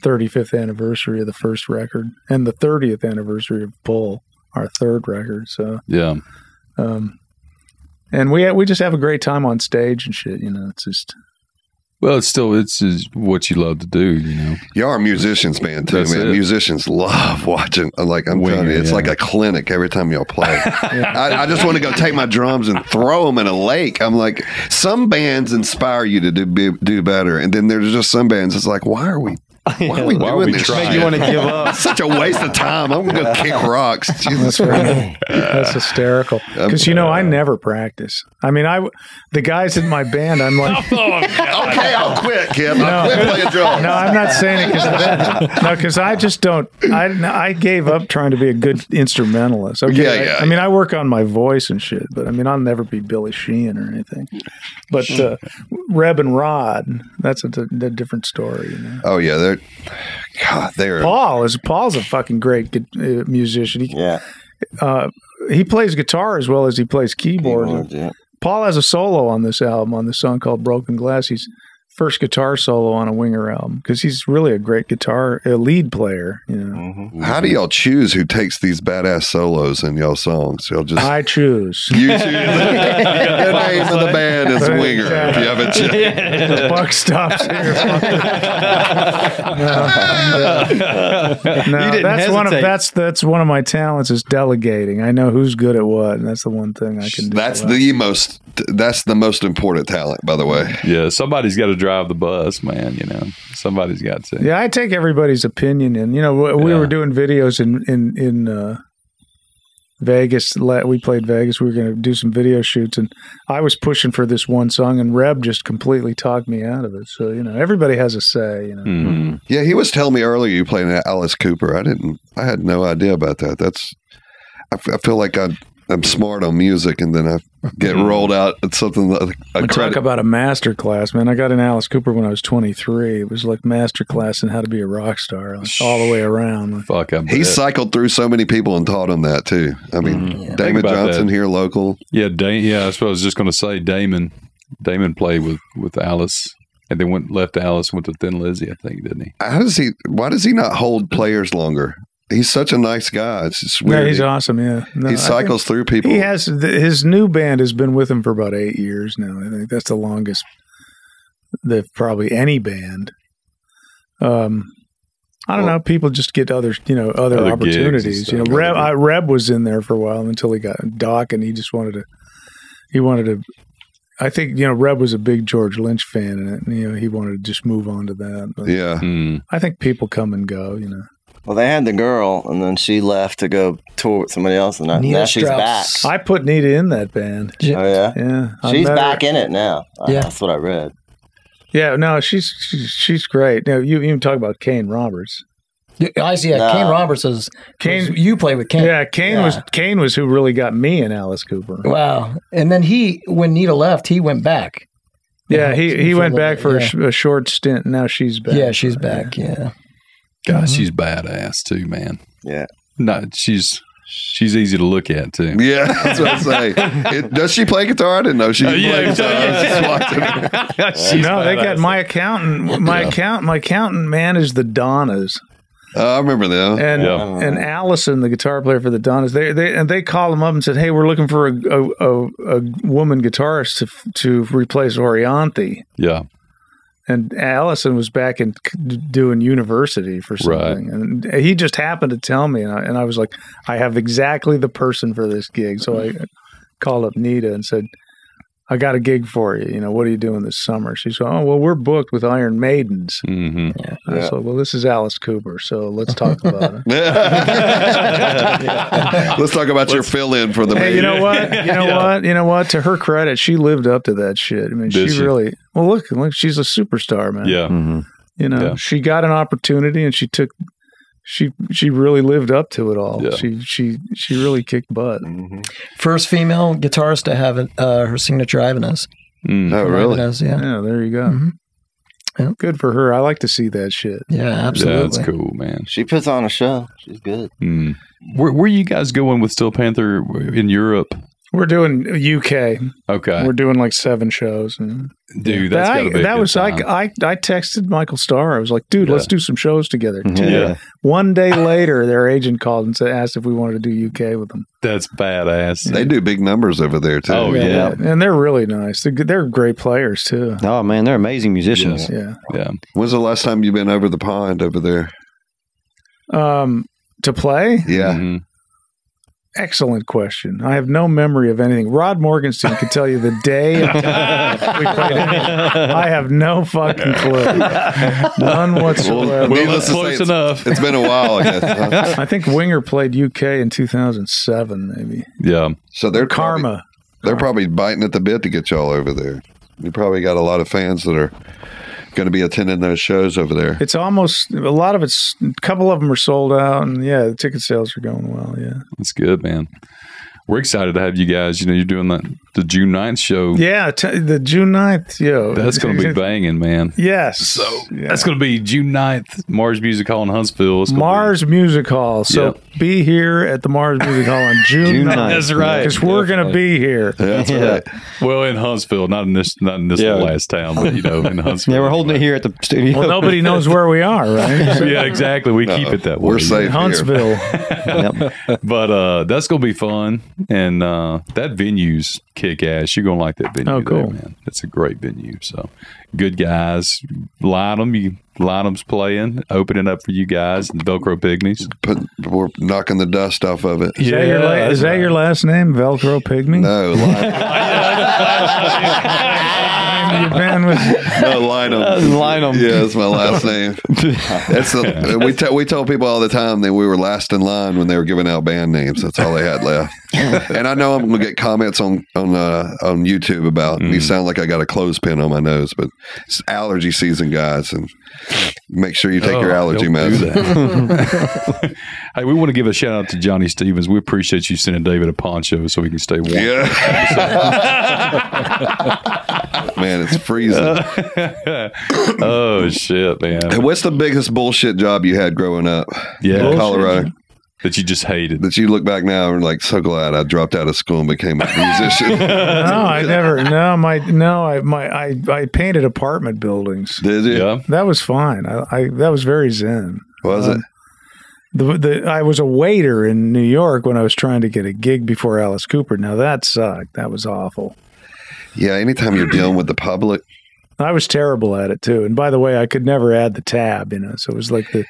Speaker 4: 35th anniversary of the first record and the 30th anniversary of Pull, our third record. So,
Speaker 2: yeah.
Speaker 4: And we just have a great time on stage and shit, you know, it's just...
Speaker 2: Well, it's what you love to do, you know.
Speaker 1: You are musicians, man, too, man. Musicians love watching. Like, I'm telling you, it's like a clinic every time y'all play. I just want to go take my drums and throw them in a lake. I'm like, some bands inspire you to do better. And then there's just some bands that's like, why are we doing this?
Speaker 3: Make you want to give up.
Speaker 1: It's such a waste of time. I'm going to go kick rocks. Jesus Christ.
Speaker 4: That's hysterical. Because, you know, I never practice. I mean, the guys in my band, I'm like...
Speaker 1: Okay, I'll quit, Kip. I'll quit playing drums.
Speaker 4: No, I'm not saying it because of that. No, because I just don't... I gave up trying to be a good instrumentalist. Okay,
Speaker 1: Yeah.
Speaker 4: I mean, I work on my voice and shit, but I mean, I'll never be Billy Sheehan or anything. But Reb and Rod, that's a different story, you know?
Speaker 1: Oh, yeah, they're
Speaker 4: Paul's a fucking great musician. He plays guitar as well as he plays keyboard. Paul has a solo on this album on this song called Broken Glass. He's first guitar solo on a Winger album because he's really a great lead player, you know.
Speaker 1: How do y'all choose who takes these badass solos in y'all songs?
Speaker 4: I choose.
Speaker 1: You choose. The name of the band is Winger. If you haven't checked.
Speaker 4: The buck stops here. That's one of my talents is delegating. I know who's good at what, and that's the one thing I can do.
Speaker 1: That's the most important talent, by the way.
Speaker 2: Yeah, somebody's got to drive the bus, man. You know, somebody's got to.
Speaker 4: Yeah, I take everybody's opinion in. You know, we were doing videos in Vegas. We played Vegas. We were going to do some video shoots, and I was pushing for this one song, and Reb just completely talked me out of it. So, you know, everybody has a say. You know.
Speaker 1: Yeah, he was telling me earlier you played Alice Cooper. I had no idea about that. I feel like I'm smart on music, and then I get rolled out at something like
Speaker 4: talk about a master class, man. I got in Alice Cooper when I was 23. It was like master class in how to be a rock star, like, all the way around.
Speaker 2: Fuck,
Speaker 1: he cycled through so many people and taught him that too. I mean, Damon Johnson here, local.
Speaker 2: Yeah, that's what I was just going to say. Damon played with Alice, and then left Alice, went to Thin Lizzy, I think, didn't he?
Speaker 1: Why does he not hold players longer? He's such a nice guy. It's just weird.
Speaker 4: Yeah, he's awesome. Yeah,
Speaker 1: he cycles through people.
Speaker 4: He has his new band has been with him for about 8 years now. I think that's the longest that probably any band. I don't know. People just get other opportunities. You know, Reb was in there for a while until he got Doc, and he just wanted to. I think, you know, Reb was a big George Lynch fan, and you know, he wanted to just move on to that. But I think people come and go. You know.
Speaker 7: Well, they had the girl, and then she left to go tour with somebody else, and now she's back.
Speaker 4: I put Nita in that band.
Speaker 7: Oh, yeah?
Speaker 4: Yeah.
Speaker 7: She's back in it now.
Speaker 5: Yeah.
Speaker 7: That's what I read.
Speaker 4: Yeah, no, she's great. Now, you even talk about Kane Roberts.
Speaker 5: I see. Kane Roberts is Kane. You play with Kane.
Speaker 4: Yeah, Kane was who really got me in Alice Cooper.
Speaker 5: Wow. And then when Nita left, he went back.
Speaker 4: Yeah, he went back for a short stint. And now she's back.
Speaker 5: Yeah, she's back. Yeah.
Speaker 2: God, she's badass too, man.
Speaker 7: Yeah.
Speaker 2: No, she's easy to look at too.
Speaker 1: Yeah, that's what I say. Does she play guitar? I didn't know she played guitar.
Speaker 4: No, they got my accountant. My accountant manages the Donnas.
Speaker 1: I remember them.
Speaker 4: And Allison, the guitar player for the Donnas, they called him up and said, "Hey, we're looking for a woman guitarist to replace Orianthi."
Speaker 2: Yeah.
Speaker 4: And Allison was back in doing university for something. Right. And he just happened to tell me, and I was like, I have exactly the person for this gig. So I called up Nita and said, I got a gig for you. You know, what are you doing this summer? She said, oh, well, we're booked with Iron Maidens.
Speaker 2: Mm-hmm.
Speaker 4: I said, well, this is Alice Cooper, so let's talk about it.
Speaker 1: Let's talk about your fill-in for the
Speaker 4: Hey, you
Speaker 1: Maidens.
Speaker 4: know what? You know what? To her credit, she lived up to that shit. I mean,
Speaker 2: Did she?
Speaker 4: really. Well, look, she's a superstar, man.
Speaker 2: Yeah.
Speaker 4: You know,
Speaker 2: Yeah.
Speaker 4: she got an opportunity, and she took. She really lived up to it all.
Speaker 2: Yeah.
Speaker 4: She really kicked butt.
Speaker 5: First female guitarist to have her signature Ibanez.
Speaker 1: Oh, really?
Speaker 5: Ibanez, yeah.
Speaker 4: Yeah, there you go.
Speaker 5: Mhm. Yeah.
Speaker 4: Good for her. I like to see that shit.
Speaker 5: Yeah, absolutely.
Speaker 2: That's cool, man.
Speaker 7: She puts on a show. She's good.
Speaker 2: Mm. Where you guys going with Steel Panther in Europe?
Speaker 4: We're doing UK.
Speaker 2: Okay.
Speaker 4: We're doing like 7 shows. And
Speaker 2: Dude, that's got to be a
Speaker 4: that
Speaker 2: good
Speaker 4: was
Speaker 2: time.
Speaker 4: I texted Michael Starr. I was like, dude, let's do some shows together.
Speaker 2: Yeah.
Speaker 4: One day later, their agent called and asked if we wanted to do UK with them.
Speaker 2: That's badass.
Speaker 1: They do big numbers over there, too.
Speaker 2: Oh, yeah.
Speaker 4: And they're really nice. They're great players too.
Speaker 3: Oh man, they're amazing musicians.
Speaker 4: Yeah.
Speaker 2: Yeah.
Speaker 1: When's the last time you've been over the pond over there?
Speaker 4: To play?
Speaker 1: Yeah.
Speaker 2: Mhm.
Speaker 4: Excellent question. I have no memory of anything. Rod Morgenstein could tell you the day and time we played it. I have no fucking clue. None whatsoever.
Speaker 1: Needless to say,
Speaker 2: close enough.
Speaker 1: It's been a while, I guess. Huh?
Speaker 4: I think Winger played UK in 2007, maybe.
Speaker 2: Yeah.
Speaker 1: So they're
Speaker 4: Karma.
Speaker 1: They're probably biting at the bit to get y'all over there. You probably got a lot of fans that are going to be attending those shows over there.
Speaker 4: It's almost a lot of it's. A couple of them are sold out, and yeah, the ticket sales are going well. Yeah,
Speaker 2: That's good, man. We're excited to have you guys. You know, you're doing the June 9th show.
Speaker 4: yeah. The June 9th, yo,
Speaker 2: That's going to be banging, man.
Speaker 4: Yes.
Speaker 2: So
Speaker 4: Yeah.
Speaker 2: that's going to be June 9th, Mars Music Hall in Huntsville. It's gonna
Speaker 4: Mars Music Hall. So be here at the Mars Music Hall on June 9th.
Speaker 2: That's right.
Speaker 4: Because we're going to be here.
Speaker 1: That's right.
Speaker 2: Well, in Huntsville, not in this last town, but you know, in Huntsville.
Speaker 3: Yeah, we're holding it here at the studio.
Speaker 4: Well, nobody knows where we are, right?
Speaker 2: Yeah, exactly. We keep it that way.
Speaker 1: We're safe here.
Speaker 4: Huntsville.
Speaker 2: But that's gonna be fun, and that venue's kick ass. You're gonna like that venue.
Speaker 4: Oh, cool.
Speaker 2: there, man. It's a great venue. So good guys. Lineham's playing, opening up for you guys, and Velcro Pygmies.
Speaker 1: We're knocking the dust off of it.
Speaker 4: Is that your last name, Velcro Pygmy?
Speaker 1: No,
Speaker 4: Your band was
Speaker 1: Lynham.
Speaker 3: Lynham.
Speaker 1: Yeah, that's my last name. We told people all the time that we were last in line when they were giving out band names. That's all they had left. And I know I'm going to get comments on YouTube about me sound like I got a clothespin on my nose, but it's allergy season, guys, and make sure you take your allergy
Speaker 2: don't do
Speaker 1: medicine.
Speaker 2: that. Hey, we want to give a shout out to Johnny Stevens. We appreciate you sending David a poncho so he can stay warm.
Speaker 1: Yeah. Man, it's freezing.
Speaker 2: Oh shit, man!
Speaker 1: And what's the biggest bullshit job you had growing up
Speaker 2: Yeah,
Speaker 1: in Colorado
Speaker 2: that you just hated.
Speaker 1: that you look back now and like so glad I dropped out of school and became a musician?
Speaker 4: no, I never. I painted apartment buildings.
Speaker 1: Did you?
Speaker 2: Yeah,
Speaker 4: That was fine. That was very zen.
Speaker 1: Was it?
Speaker 4: I was a waiter in New York when I was trying to get a gig before Alice Cooper. Now that sucked. That was awful.
Speaker 1: Yeah, anytime you're dealing with the public.
Speaker 4: I was terrible at it too. And by the way, I could never add the tab, so it was like the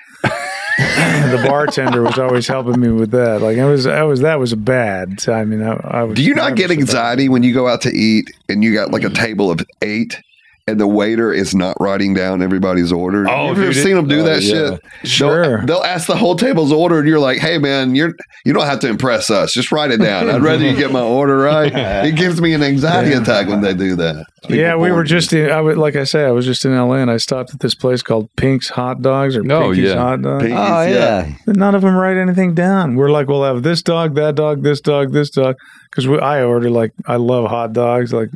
Speaker 4: bartender was always helping me with that. Like that was bad. I mean, I was.
Speaker 1: Do you not get anxiety when you go out to eat and you got like a table of 8 and the waiter is not writing down everybody's order?
Speaker 2: Oh,
Speaker 1: You've ever seen them do that shit?
Speaker 4: Sure.
Speaker 1: They'll ask the whole table's order and you're like, hey man, you don't have to impress us. Just write it down. I'd rather you get my order right. It gives me an anxiety attack when they do that.
Speaker 4: Yeah, we were just in, I was just in LA and I stopped at this place called Pink's Hot Dogs or Pinky's Hot Dogs.
Speaker 1: Pinky's,
Speaker 3: Oh yeah.
Speaker 4: None of them write anything down. We're like, we'll have this dog, that dog, this dog, this dog. Because I order I love hot dogs, like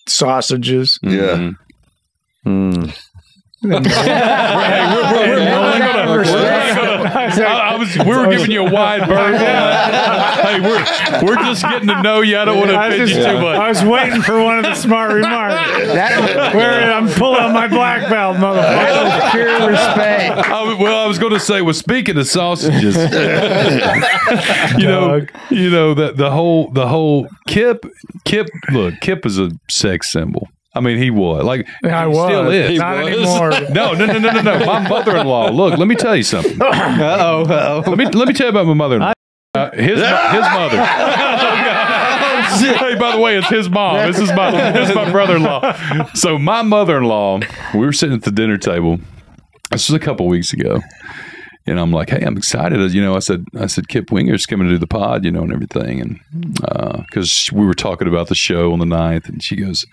Speaker 4: sausages.
Speaker 1: Yeah.
Speaker 3: Mm.
Speaker 2: we were giving you a wide berth. Hey, we're just getting to know you. I don't want to offend you too much.
Speaker 4: I was waiting for one of the smart remarks. Where I'm pulling out my black belt, motherfucker.
Speaker 5: Pure respect.
Speaker 2: I was going to say, well, speaking of sausages, the whole Kip. Look, Kip is a sex symbol. I mean, he was
Speaker 4: I was.
Speaker 2: Still is.
Speaker 4: Not anymore.
Speaker 2: No. My mother-in-law. Look, let me tell you something.
Speaker 3: Uh-oh.
Speaker 2: Let me tell you about my mother-in-law. His mother. Hey, by the way, it's his mom. This is my brother-in-law. So my mother-in-law, we were sitting at the dinner table. This was a couple weeks ago. And I'm like, hey, I'm excited. I said, Kip Winger's coming to do the pod, and everything. And because we were talking about the show on the 9th, and she goes,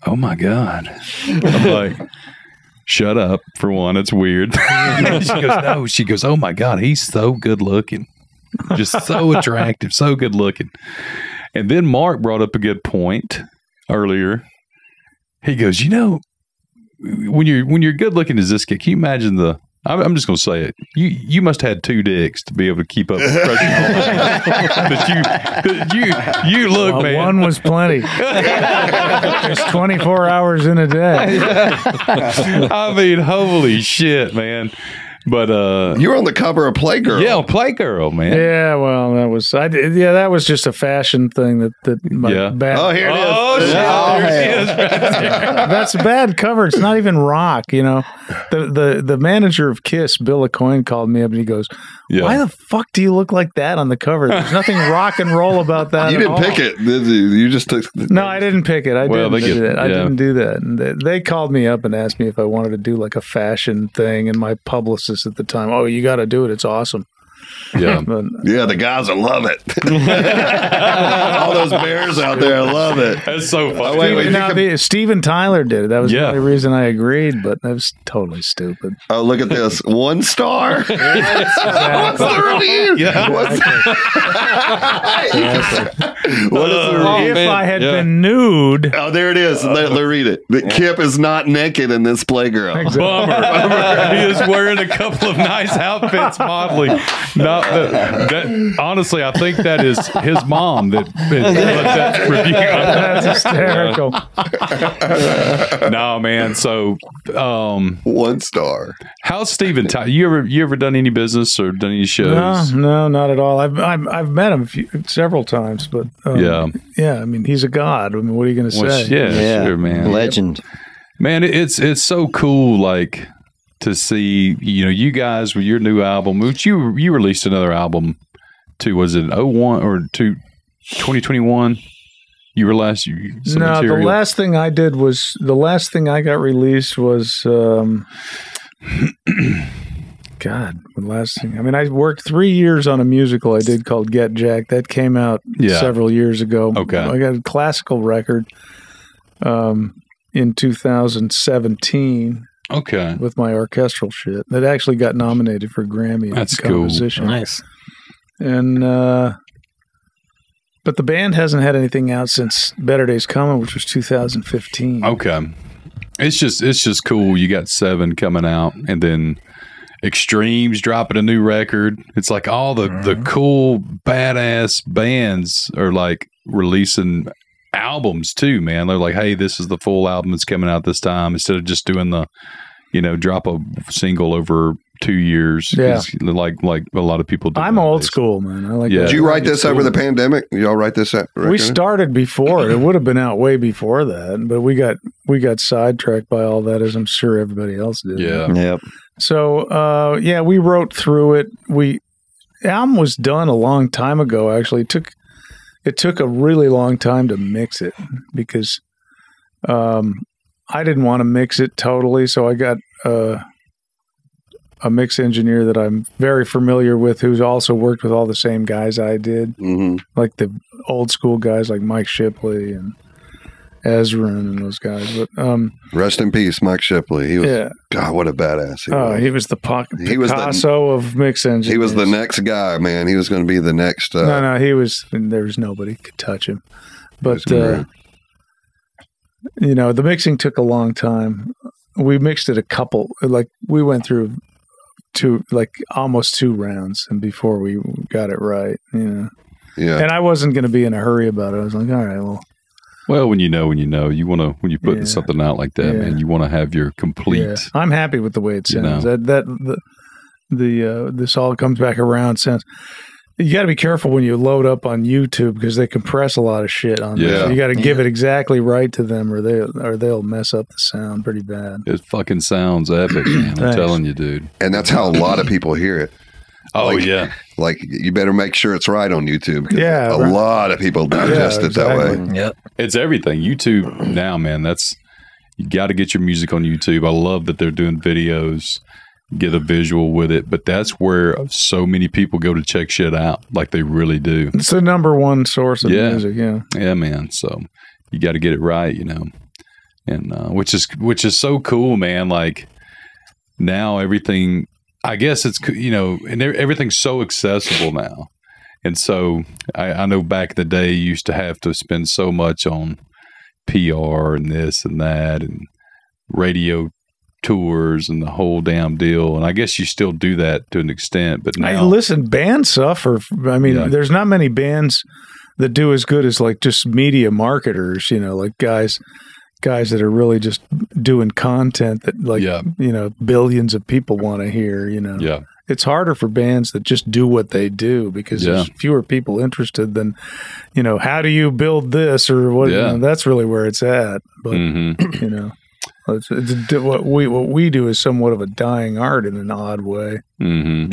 Speaker 2: oh my God. I'm like, shut up, for one. It's weird. She goes, no. She goes, oh my God, he's so good looking. Just so attractive, so good looking. And then Mark brought up a good point earlier. He goes, when you're good looking as this kid, can you imagine I'm just going to say it. You must have had 2 dicks to be able to keep up with you look, man.
Speaker 4: One was plenty. There's 24 hours in a day.
Speaker 2: I mean, holy shit, man. But
Speaker 1: you were on the cover of Playgirl.
Speaker 2: Yeah, Playgirl, man.
Speaker 4: Yeah, well, that was just a fashion thing that bad.
Speaker 1: Oh, here it is.
Speaker 2: Oh, shit. There she is right there.
Speaker 4: That's a bad cover. It's not even rock, The manager of Kiss, Bill Aucoin, called me up and he goes, why the fuck do you look like that on the cover? There's nothing rock and roll about that.
Speaker 1: You didn't pick it, did you? You just took
Speaker 4: No, I didn't pick it. I didn't do that. And they called me up and asked me if I wanted to do like a fashion thing, and my publicist at the time, you got to do it. It's awesome.
Speaker 2: Yeah.
Speaker 1: Yeah, the guys will love it. All those bears out there love it.
Speaker 2: That's so funny.
Speaker 4: Steven Tyler did it. That was the only reason I agreed, but that was totally stupid.
Speaker 1: Oh, look at this. 1 star. What's the review?
Speaker 2: Yeah.
Speaker 1: What is the review?
Speaker 4: If I had been nude.
Speaker 1: Oh, there it is. Let read it. Kip is not naked in this Playgirl.
Speaker 4: Exactly.
Speaker 2: Bummer. He is wearing a couple of nice outfits modeling. Honestly, I think that is his mom that review.
Speaker 4: That's hysterical.
Speaker 2: No, man. So,
Speaker 1: 1 star.
Speaker 2: how's Steven Tyler? You ever done any business or done any shows?
Speaker 4: No, not at all. I've met him several times, but yeah. I mean, he's a god. I mean, what are you going to say?
Speaker 2: Yeah, sure, man.
Speaker 3: Legend.
Speaker 2: Man, it's so cool, like, to see, you guys with your new album, which you released another album too. Was it 01 or 2021? You were last.
Speaker 4: The last thing I did was the last thing I got released was. God, the last thing. I mean, I worked 3 years on a musical I did called Get Jack. That came out several years ago.
Speaker 2: Okay,
Speaker 4: I got a classical record in 2017.
Speaker 2: Okay.
Speaker 4: With my orchestral shit. That actually got nominated for Grammy.
Speaker 2: That's
Speaker 4: composition.
Speaker 2: Cool.
Speaker 5: Nice.
Speaker 4: And, but the band hasn't had anything out since Better Days Coming, which was 2015.
Speaker 2: Okay. It's just cool. You got 7 coming out, and then Extremes dropping a new record. It's like all the cool, badass bands are like releasing albums too, man. They're like, hey, this is the full album that's coming out this time, instead of just doing the drop a single over 2 years. Like a lot of people do.
Speaker 4: I'm old school, man. I like that.
Speaker 1: Did you write this over the pandemic? Y'all write this out?
Speaker 4: We started before. It would have been out way before that, but we got sidetracked by all that, as I'm sure everybody else did.
Speaker 3: Yep.
Speaker 4: So we wrote through it. The album was done a long time ago, actually. It took a really long time to mix it because I didn't want to mix it totally, so I got a mix engineer that I'm very familiar with, who's also worked with all the same guys I did, like the old school guys like Mike Shipley and Ezra and those guys. But
Speaker 1: rest in peace, Mike Shipley. He was God, what a badass! He was
Speaker 4: the Picasso of mix engineers.
Speaker 1: He was the next guy, man. He was going to be the next.
Speaker 4: No, he was. There was nobody could touch him. But the mixing took a long time. We mixed it we went through almost 2 rounds, and before we got it right, Yeah. And I wasn't going to be in a hurry about it. I was like, all right,
Speaker 2: well, when you know, you want to, when you're putting something out like that, man, you want to have your complete.
Speaker 4: Yeah. I'm happy with the way it sounds. This all comes back around. Sounds. You got to be careful when you load up on YouTube because they compress a lot of shit on there. You got to give it exactly right to them, or they'll mess up the sound pretty bad.
Speaker 2: It fucking sounds epic, man. I'm telling you, dude.
Speaker 1: And that's how a lot of people hear it.
Speaker 2: Oh,
Speaker 1: Like,
Speaker 2: yeah.
Speaker 1: Like, you better make sure it's right on YouTube. 'Cause
Speaker 4: Yeah,
Speaker 1: a
Speaker 4: right.
Speaker 1: lot of people digest it that way.
Speaker 5: Yep.
Speaker 2: It's everything. YouTube now, man. You got to get your music on YouTube. I love that they're doing videos, get a visual with it. But that's where so many people go to check shit out. Like they really do.
Speaker 4: It's the number one source of
Speaker 2: Yeah.
Speaker 4: music. Yeah.
Speaker 2: Yeah, man. So you got to get it right, and which is so cool, man. Like now everything, I guess it's, and everything's so accessible now. And so I know back in the day, you used to have to spend so much on PR and this and that and radio tours and the whole damn deal. And I guess you still do that to an extent, but now.
Speaker 4: Listen, bands suffer. I mean,
Speaker 2: Yeah.
Speaker 4: there's not many bands that do as good as like just media marketers, like guys that are really just doing content that like,
Speaker 2: Yeah.
Speaker 4: billions of people want to hear,
Speaker 2: Yeah.
Speaker 4: It's harder for bands that just do what they do because there's fewer people interested than, how do you build this or what?
Speaker 2: Yeah.
Speaker 4: That's really where it's at. But what we do is somewhat of a dying art in an odd way.
Speaker 2: Mm-hmm.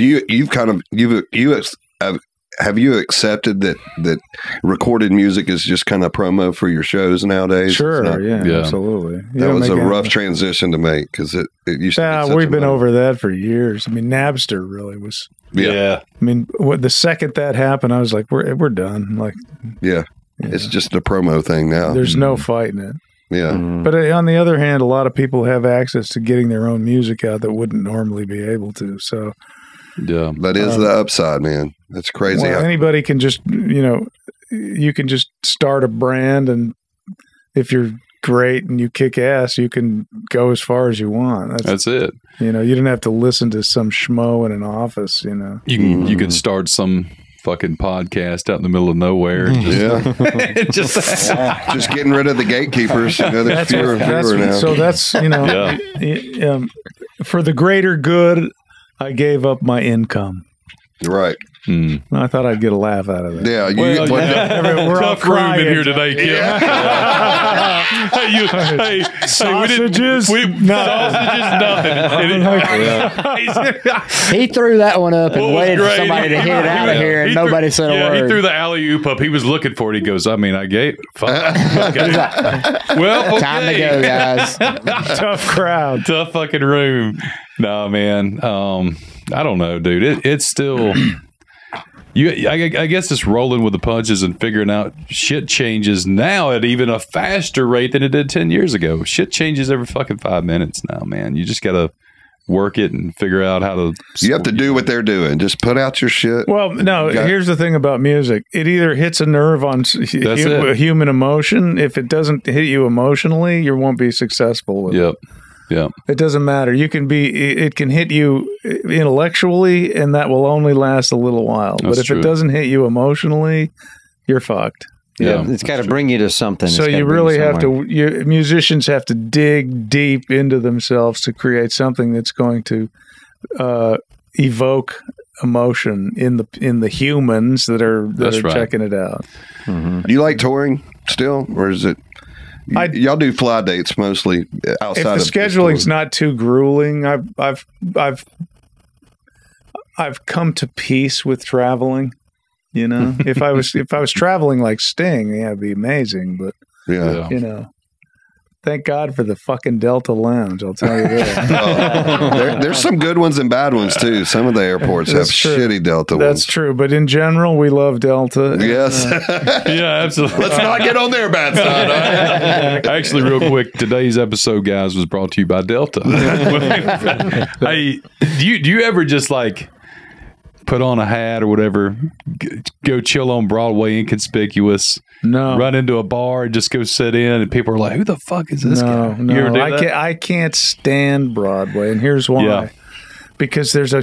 Speaker 1: Have you accepted that recorded music is just kind of promo for your shows nowadays?
Speaker 4: Sure,
Speaker 1: It's not-
Speaker 4: yeah, absolutely. You
Speaker 1: That
Speaker 4: don't
Speaker 1: was a
Speaker 4: make
Speaker 1: rough
Speaker 4: any-
Speaker 1: transition to make because it used to. be such
Speaker 4: we've
Speaker 1: a
Speaker 4: been
Speaker 1: money-
Speaker 4: over that for years. I mean, Napster really was.
Speaker 1: Yeah,
Speaker 4: I mean, the second that happened, I was like, we're done. Like,
Speaker 1: yeah. It's just a promo thing now.
Speaker 4: there's no fighting it.
Speaker 1: Yeah,
Speaker 4: But on the other hand, a lot of people have access to getting their own music out that wouldn't normally be able to. So,
Speaker 2: Yeah.
Speaker 1: that is the upside, man. That's crazy.
Speaker 4: well, anybody can just, you can just start a brand, and if you're great and you kick ass, you can go as far as you want.
Speaker 2: That's it.
Speaker 4: You don't have to listen to some schmo in an office.
Speaker 2: You could start some fucking podcast out in the middle of nowhere. And
Speaker 1: Yeah, just getting rid of the gatekeepers. There's fewer and fewer now.
Speaker 4: So that's for the greater good. I gave up my income.
Speaker 1: Right.
Speaker 4: I thought I'd get a laugh out of that.
Speaker 1: Yeah.
Speaker 4: We're all
Speaker 2: tough room in
Speaker 4: crying.
Speaker 2: here today, Kip. Hey,
Speaker 4: Sausages?
Speaker 2: sausages, nothing.
Speaker 8: He threw that one up and
Speaker 2: What was
Speaker 8: waited for
Speaker 2: great-
Speaker 8: somebody to hit it out of here, and
Speaker 2: He
Speaker 8: nobody
Speaker 2: threw,
Speaker 8: said a
Speaker 2: yeah,
Speaker 8: word.
Speaker 2: he threw the alley-oop up. He was looking for it. He goes, I gave fuck. Okay. Well, okay.
Speaker 8: Time to go, guys.
Speaker 4: Tough crowd.
Speaker 2: Tough fucking room. No, man. I don't know, dude. It's still. I guess it's rolling with the punches and figuring out shit changes now at even a faster rate than it did 10 years ago. Shit changes every fucking 5 minutes now, man. You just got to work it and figure out how to.
Speaker 1: You have to do what they're doing. Just put out your shit.
Speaker 4: Well, no, here's the thing about music. It either hits a nerve on
Speaker 2: it.
Speaker 4: human emotion. If it doesn't hit you emotionally, you won't be successful with it.
Speaker 2: Yep. Yeah.
Speaker 4: It doesn't matter. It can hit you intellectually, and that will only last a little while.
Speaker 2: That's
Speaker 4: but if
Speaker 2: true.
Speaker 4: it doesn't hit you emotionally, you're fucked.
Speaker 2: Yeah.
Speaker 3: It's got to bring you to something.
Speaker 4: So
Speaker 3: It's gotta
Speaker 4: you
Speaker 3: bring
Speaker 4: really have
Speaker 3: somewhere.
Speaker 4: to. Musicians have to dig deep into themselves to create something that's going to evoke emotion in the humans that are
Speaker 2: That's right.
Speaker 4: checking it out.
Speaker 1: Do you like touring still, or is it? Y'all do fly dates mostly outside.
Speaker 4: If the
Speaker 1: of
Speaker 4: scheduling's not too grueling, I've come to peace with traveling. If I was traveling like Sting, yeah, it'd be amazing. But
Speaker 1: Yeah.
Speaker 4: thank God for the fucking Delta Lounge. I'll tell you that.
Speaker 1: There's some good ones and bad ones too. Some of the airports
Speaker 4: That's
Speaker 1: have
Speaker 4: true.
Speaker 1: shitty Delta
Speaker 4: That's
Speaker 1: ones.
Speaker 4: true, but in general, we love Delta.
Speaker 1: Yes.
Speaker 2: Yeah, absolutely.
Speaker 1: Let's not get on their bad side. All right?
Speaker 2: Actually, real quick, today's episode, guys, was brought to you by Delta. Hey, do you ever just like put on a hat or whatever, go chill on Broadway inconspicuous,
Speaker 4: No,
Speaker 2: run into a bar and just go sit in, and people are like, "Who the fuck is this guy?"
Speaker 4: No,
Speaker 2: You ever do that?
Speaker 4: I can't stand Broadway, and here's why.
Speaker 2: Yeah.
Speaker 4: Because there's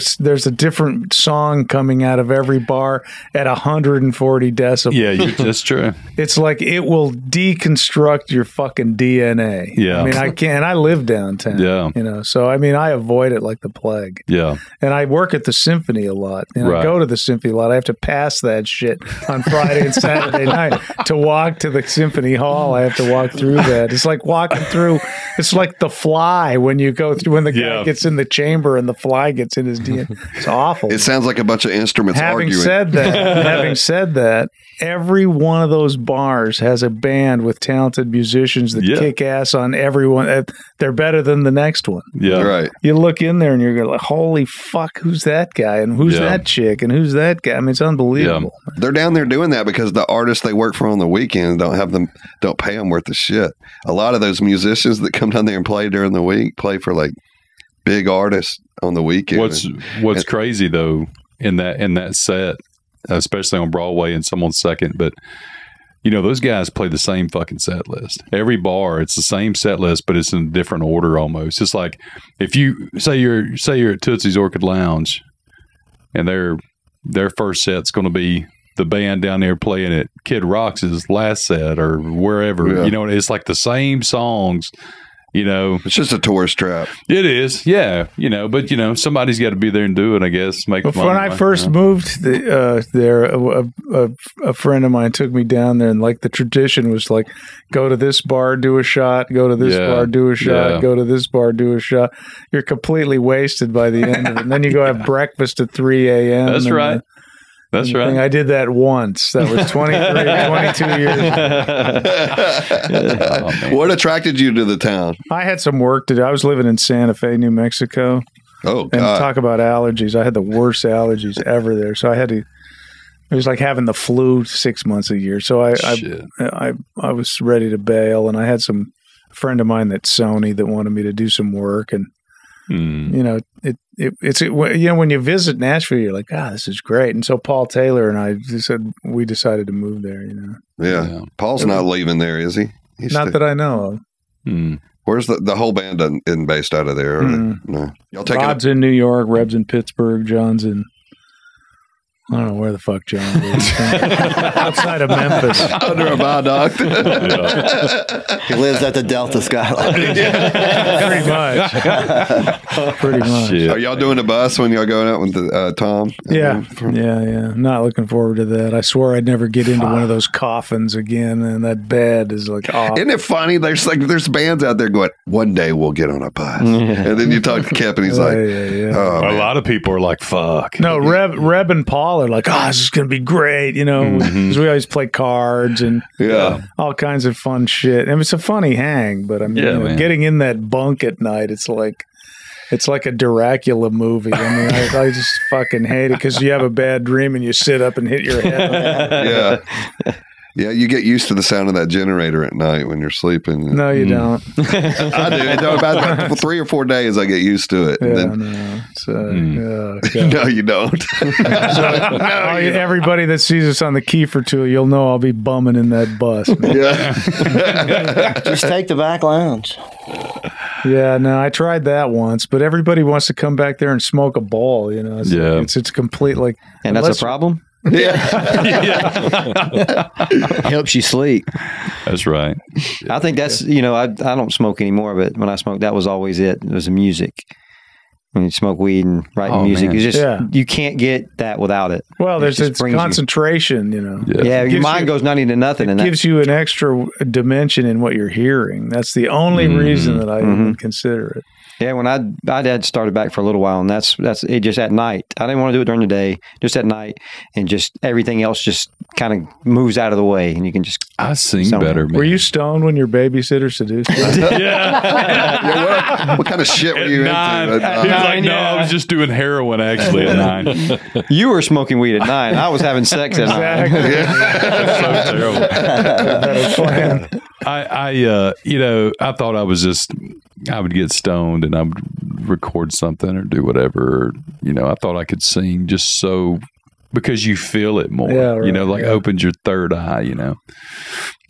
Speaker 4: a different song coming out of every bar at 140 decibels.
Speaker 2: Yeah, that's true.
Speaker 4: It's like it will deconstruct your fucking DNA.
Speaker 2: Yeah.
Speaker 4: I mean, I can't. I live downtown.
Speaker 2: Yeah.
Speaker 4: So I mean, I avoid it like the plague.
Speaker 2: Yeah,
Speaker 4: And I work at the Symphony a lot. And
Speaker 2: Right.
Speaker 4: I go to the Symphony a lot. I have to pass that shit on Friday and Saturday night to walk to the Symphony Hall. I have to walk through that. It's like walking through. It's like The Fly when you go through when the guy
Speaker 2: Yeah.
Speaker 4: gets in the chamber and the fly guy gets in his DNA. It's awful.
Speaker 1: It sounds like a bunch of instruments
Speaker 4: Having
Speaker 1: arguing.
Speaker 4: said that, every one of those bars has a band with talented musicians that kick ass on everyone. They're better than the next one.
Speaker 2: Yeah.
Speaker 1: Right.
Speaker 4: You look in there and you're like, holy fuck, who's that guy? And who's that chick? And who's that guy? I mean, it's unbelievable.
Speaker 2: Yeah.
Speaker 1: They're down there doing that because the artists they work for on the weekend don't pay them worth of shit. A lot of those musicians that come down there and play during the week play for like big artists on the weekend.
Speaker 2: What's crazy though in that set, especially on Broadway and some on Second, but you know those guys play the same fucking set list. Every bar, it's the same set list, but it's in a different order almost. It's like if you say you're at Tootsie's Orchid Lounge, and their first set's going to be the band down there playing at Kid Rock's last set or wherever.
Speaker 1: Yeah.
Speaker 2: You know, it's like the same songs. You know,
Speaker 1: It's just a tourist trap.
Speaker 2: it is, yeah. You know, but you know, somebody's got to be there and do it. I guess make
Speaker 4: But
Speaker 2: money.
Speaker 4: when I first moved there, a friend of mine took me down there, and like the tradition was like, go to this bar, do a shot, go to this bar, do a shot, go to this bar, do a shot. You're completely wasted by the end of it. And then you go have breakfast at 3 a.m.
Speaker 2: That's right. That's right.
Speaker 4: I did that once. That was 22 years.
Speaker 1: What attracted you to the town?
Speaker 4: I had some work to do. I was living in Santa Fe, New Mexico.
Speaker 1: Oh,
Speaker 4: And
Speaker 1: God.
Speaker 4: talk about allergies. I had the worst allergies ever there. So I had to, it was like having the flu 6 months a year. So I was ready to bail. And I had some friend of mine that's Sony that wanted me to do some work. And, you know, it's when you visit Nashville, you're like, this is great. And so Paul Taylor and I we decided to move there, you know.
Speaker 1: Yeah. Paul's not leaving there, is he?
Speaker 4: Not that I know of.
Speaker 1: Where's the whole band isn't based out of there? No. Y'all taking
Speaker 4: Rod's in New York, Reb's in Pittsburgh, John's in, I don't know where the fuck John is. Outside of Memphis.
Speaker 1: under a viaduct.
Speaker 7: He lives at the Delta skyline.
Speaker 4: Pretty much.
Speaker 2: Shit.
Speaker 1: Are y'all doing a bus when y'all going out with the, Tom?
Speaker 4: Yeah. I'm not looking forward to that. I swore I'd never get into one of those coffins again, and that bed is like,
Speaker 1: Isn't it funny? There's bands out there going, one day we'll get on a bus. And then you talk to Kip and he's like, oh,
Speaker 2: A
Speaker 1: man.
Speaker 2: lot of people are like, fuck.
Speaker 4: No, Reb and Paul are like, this is going to be great, you know, because we always play cards and all kinds of fun shit. And it's a funny hang, but I mean, you know, getting in that bunk at night, it's like a Dracula movie. I mean, I just fucking hate it because you have a bad dream and you sit up and hit your head.
Speaker 1: Yeah, you get used to the sound of that generator at night when you're sleeping.
Speaker 4: No, you don't.
Speaker 1: I do. About 3 or 4 days, I get used to it. And then,
Speaker 4: No. So,
Speaker 1: no, you don't.
Speaker 4: everybody that sees us on the Kiefer tour, you'll know I'll be bumming in that bus. Man.
Speaker 7: Just take the back lounge.
Speaker 4: Yeah, no, I tried that once, but everybody wants to come back there and smoke a ball. You know, it's complete like,
Speaker 3: And that's a problem?
Speaker 8: Helps you sleep.
Speaker 2: That's right.
Speaker 3: I think that's, you know, I don't smoke anymore, but when I smoked, that was always it. It was the music. When you smoke weed and writing music, it's just, you can't get that without it.
Speaker 4: Well, it's concentration, you know.
Speaker 3: Yeah, your mind goes nothing to nothing.
Speaker 4: It gives you an extra dimension in what you're hearing. That's the only reason that I even consider it.
Speaker 3: Yeah, when I had started back for a little while, and that's it. Just at night, I didn't want to do it during the day. Just at night, and just everything else just kind of moves out of the way, and you can just.
Speaker 2: I sing better, man.
Speaker 4: Were you stoned when your babysitter seduced you?
Speaker 1: What kind of shit were you
Speaker 2: Nine.
Speaker 1: into?
Speaker 2: He was like, no, I was just doing heroin actually at 9.
Speaker 3: You were smoking weed at 9. I was having sex at 9.
Speaker 2: That's so terrible. I thought I would get stoned and I would record something or do whatever. I thought I could sing just so because you feel it more.
Speaker 4: Yeah, right,
Speaker 2: opens your third eye.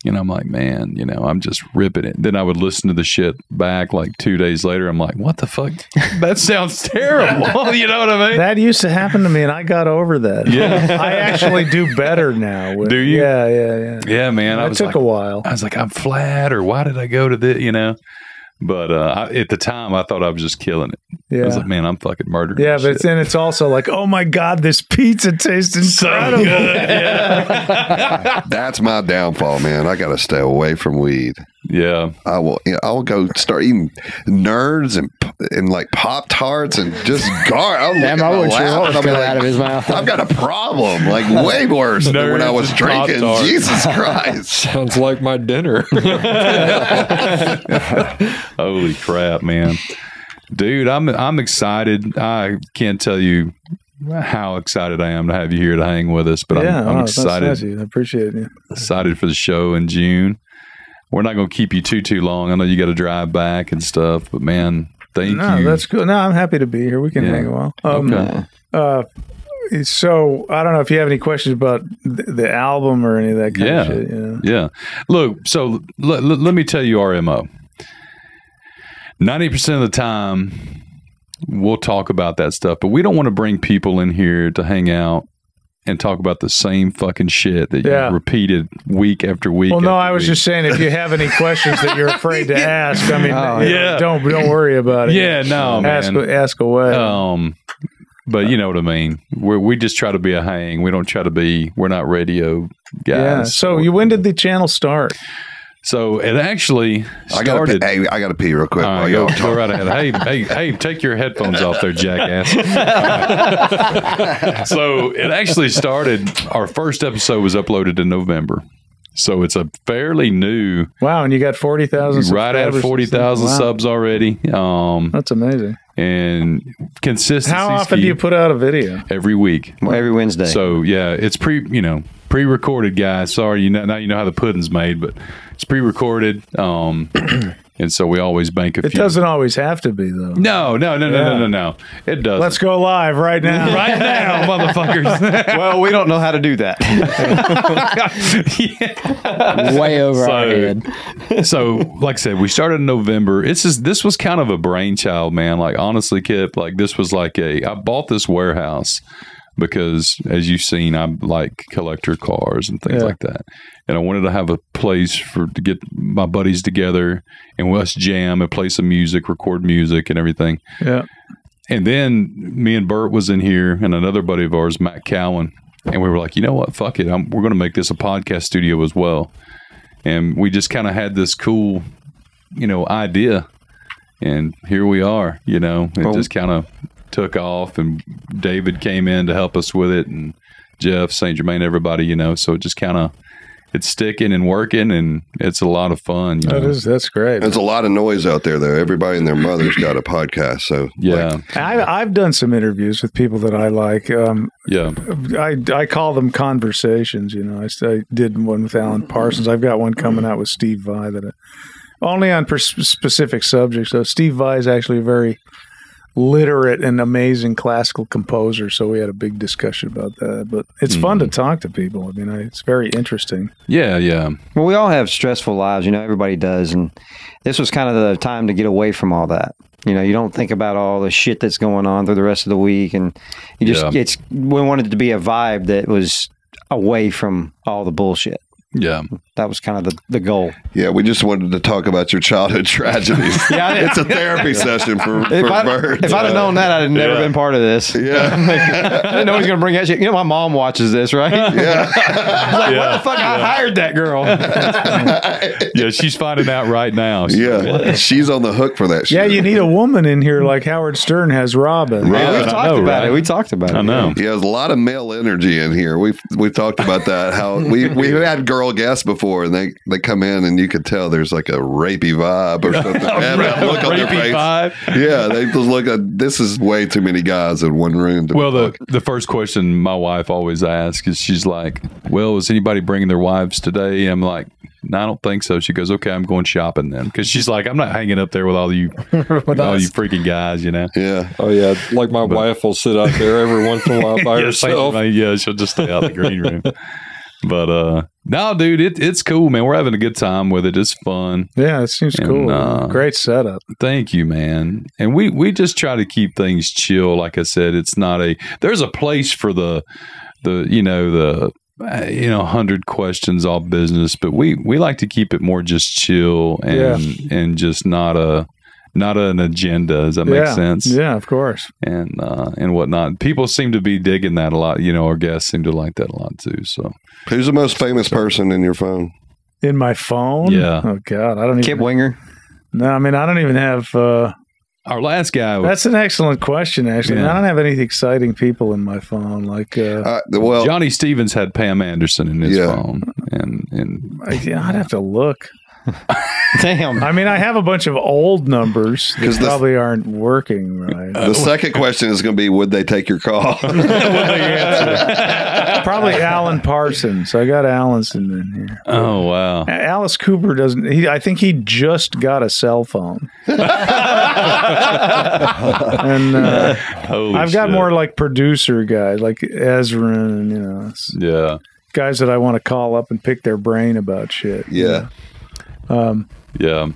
Speaker 2: And I'm like, man, I'm just ripping it. Then I would listen to the shit back like 2 days later. I'm like, what the fuck? That sounds terrible. You know what I mean?
Speaker 4: That used to happen to me, and I got over that.
Speaker 2: Yeah.
Speaker 4: I actually do better now.
Speaker 2: Do you?
Speaker 4: Yeah.
Speaker 2: Yeah, man.
Speaker 4: It took a while.
Speaker 2: I was like, I'm flat, or why did I go to this? But at the time, I thought I was just killing it.
Speaker 4: Yeah.
Speaker 2: I was like, man, I'm fucking murdering.
Speaker 4: Yeah,
Speaker 2: this
Speaker 4: but
Speaker 2: shit.
Speaker 4: then it's also like, oh my God, this pizza tastes incredible.
Speaker 2: So good. Yeah.
Speaker 1: That's my downfall, man. I got to stay away from weed.
Speaker 2: Yeah.
Speaker 1: I will go start eating Nerds and like Pop-Tarts and just
Speaker 8: Damn, I wasn't sure what was coming out of his mouth.
Speaker 1: I've got a problem, like way worse than when I was drinking.
Speaker 2: Pop-Tarts.
Speaker 1: Jesus Christ.
Speaker 6: Sounds like my dinner.
Speaker 2: Holy crap, man. Dude, I'm excited. I can't tell you how excited I am to have you here to hang with us, but I'm excited.
Speaker 4: That's nice. I appreciate it.
Speaker 2: Excited for the show in June. We're not going to keep you too long. I know you got to drive back and stuff, but man, thank you.
Speaker 4: No, that's good. No, I'm happy to be here. We can hang a while.
Speaker 2: Okay.
Speaker 4: So I don't know if you have any questions about the album or any of that kind of shit. You know?
Speaker 2: Yeah. Look, so let me tell you our MO. 90% of the time, we'll talk about that stuff, but we don't want to bring people in here to hang out and talk about the same fucking shit that you repeated week after week.
Speaker 4: Well, no, I was
Speaker 2: week.
Speaker 4: just saying if you have any questions that you're afraid to ask, I mean, don't worry about it.
Speaker 2: Yeah, no, man.
Speaker 4: Ask away.
Speaker 2: But you know what I mean. We just try to be a hang. We don't try to be. We're not radio guys.
Speaker 4: Yeah. So when did the channel start?
Speaker 2: So it actually started.
Speaker 1: I got to pee real quick.
Speaker 2: Go right ahead. Hey, take your headphones off there, jackass. So it actually started. Our first episode was uploaded in November. So it's a fairly new.
Speaker 4: Wow, and you got 40,000.
Speaker 2: Right at 40,000 subs already.
Speaker 4: That's amazing.
Speaker 2: And consistency.
Speaker 4: How often do you put out a video?
Speaker 2: Every week.
Speaker 3: Well, every Wednesday.
Speaker 2: So yeah, it's pre-recorded, guys. Sorry, now you know how the pudding's made, but it's pre-recorded. And so we always bank a few.
Speaker 4: It doesn't always have to be, though.
Speaker 2: No. It does.
Speaker 4: Let's go live right now.
Speaker 2: Right now, motherfuckers.
Speaker 3: Well, we don't know how to do that.
Speaker 8: Way over our head.
Speaker 2: So, like I said, we started in November. This was kind of a brainchild, man. Like, honestly, Kip, like this was like I bought this warehouse because, as you've seen, I like collector cars and things like that. And I wanted to have a place to get my buddies together and us jam and play some music, record music and everything.
Speaker 4: Yeah.
Speaker 2: And then me and Bert was in here and another buddy of ours, Matt Cowan. And we were like, you know what? Fuck it. We're going to make this a podcast studio as well. And we just kind of had this cool, idea. And here we are, it just kind of took off, and David came in to help us with it, and Jeff, St. Germain, everybody, so it just kind of, it's sticking and working, and it's a lot of fun.
Speaker 4: That's great.
Speaker 1: There's a lot of noise out there, though. Everybody and their mother's got a podcast. So
Speaker 2: yeah,
Speaker 4: I've done some interviews with people that I like. I call them conversations. I did one with Alan Parsons. I've got one coming out with Steve Vai only on specific subjects. So Steve Vai is actually a very literate and amazing classical composer, so we had a big discussion about that. But it's fun to talk to people. I mean, it's very interesting.
Speaker 2: Yeah.
Speaker 3: Well, we all have stressful lives, everybody does, and this was kind of the time to get away from all that. You don't think about all the shit that's going on through the rest of the week, and you just we wanted it to be a vibe that was away from all the bullshit.
Speaker 2: Yeah.
Speaker 3: That was kind of the goal.
Speaker 1: Yeah, we just wanted to talk about your childhood tragedies. It's a therapy session for Bert.
Speaker 3: If I'd have known that, I'd have never been part of this.
Speaker 1: Yeah.
Speaker 3: I didn't know he was going to bring that shit. My mom watches this, right?
Speaker 1: Yeah.
Speaker 3: What the fuck? I hired that girl.
Speaker 2: Yeah, she's finding out right now.
Speaker 1: She's on the hook for that shit.
Speaker 4: Yeah, you need a woman in here like Howard Stern has Robin.
Speaker 3: Yeah, we talked about it. We talked about it.
Speaker 2: I know.
Speaker 1: Yeah, there's a lot of male energy in here. We've talked about that. How we had girl guests before, and they come in and you could tell there's like a rapey vibe or something. Look on their face. Vibe. Yeah, they just look at, this is way too many guys in one room.
Speaker 2: Well, the first question my wife always asks is, she's like, well, is anybody bringing their wives today? I'm like, no, I don't think so. She goes, okay, I'm going shopping then. Because she's like, I'm not hanging up there with all you all you freaking guys,
Speaker 1: Yeah.
Speaker 6: Oh, yeah. Like my wife will sit out there every once in a while by herself.
Speaker 2: Yeah, she'll just stay out in the green room. But no, dude, it's cool, man. We're having a good time with it. It's fun.
Speaker 4: Yeah, it seems cool. Great setup.
Speaker 2: Thank you, man. And we just try to keep things chill. Like I said, it's not there's a place for the 100 questions all business, but we like to keep it more just chill and just not an agenda. Does that make sense?
Speaker 4: Yeah, of course.
Speaker 2: And whatnot. People seem to be digging that a lot. Our guests seem to like that a lot too. So,
Speaker 1: who's the most famous person in your phone?
Speaker 4: In my phone?
Speaker 2: Yeah.
Speaker 4: Oh, God. I don't even.
Speaker 3: Kip Winger.
Speaker 4: No, I mean, I don't even have.
Speaker 2: Our last guy.
Speaker 4: That's an excellent question, actually.
Speaker 2: Yeah.
Speaker 4: I don't have any exciting people in my phone. Like,
Speaker 1: well,
Speaker 2: Johnny Stevens had Pam Anderson in his phone. And
Speaker 4: I'd have to look.
Speaker 3: Damn.
Speaker 4: I mean, I have a bunch of old numbers that probably aren't working right.
Speaker 1: The second question is going to be, would they take your call?
Speaker 4: Probably Alan Parsons. I got Allenson in here.
Speaker 2: Oh, wow.
Speaker 4: Alice Cooper doesn't. I think he just got a cell phone. And I've got more like producer guys, like Ezra, and guys that I want to call up and pick their brain about shit.
Speaker 1: Yeah.
Speaker 2: Yeah.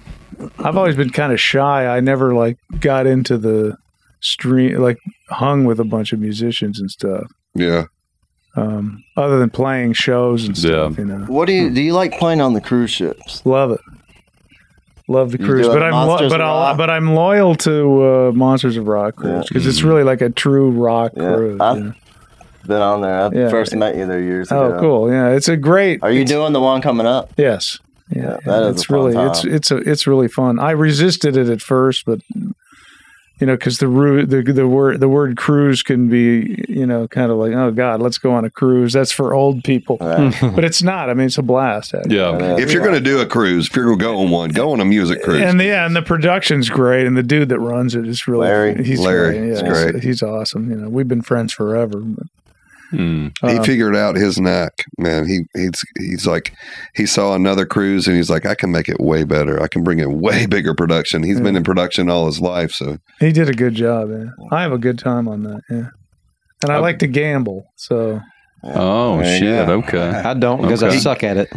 Speaker 4: I've always been kind of shy. I never like got into the stream, like hung with a bunch of musicians and stuff.
Speaker 1: Yeah.
Speaker 4: Other than playing shows and stuff,
Speaker 7: What do you like playing on the cruise ships?
Speaker 4: Love it. Love the cruise, but I'm loyal to Monsters of Rock cruise because it's really like a true rock cruise.
Speaker 7: I've been on there. I first met you there years ago.
Speaker 4: Oh, cool! Yeah, it's a great.
Speaker 7: Are you doing the one coming up?
Speaker 4: Yes. Yeah,
Speaker 7: that is
Speaker 4: it's really it's really fun. I resisted it at first, but because the word cruise can be kind of like, oh God, let's go on a cruise. That's for old people, but it's not. I mean, it's a blast. Actually.
Speaker 2: Yeah.
Speaker 1: If you're going to do a cruise, if you're going to go on one, go on a music cruise.
Speaker 4: And the production's great, and the dude that runs it is really
Speaker 1: Larry.
Speaker 4: He's
Speaker 1: Larry,
Speaker 4: great. Yeah,
Speaker 1: great.
Speaker 4: He's awesome. We've been friends forever. But.
Speaker 1: He figured out his knack, man. He's like, he saw another cruise and he's like, I can make it way better. I can bring in way bigger production. He's been in production all his life, so
Speaker 4: he did a good job. Yeah, I have a good time on that. Yeah, and I like to gamble. So,
Speaker 2: shit. Okay,
Speaker 3: I don't because I suck at it.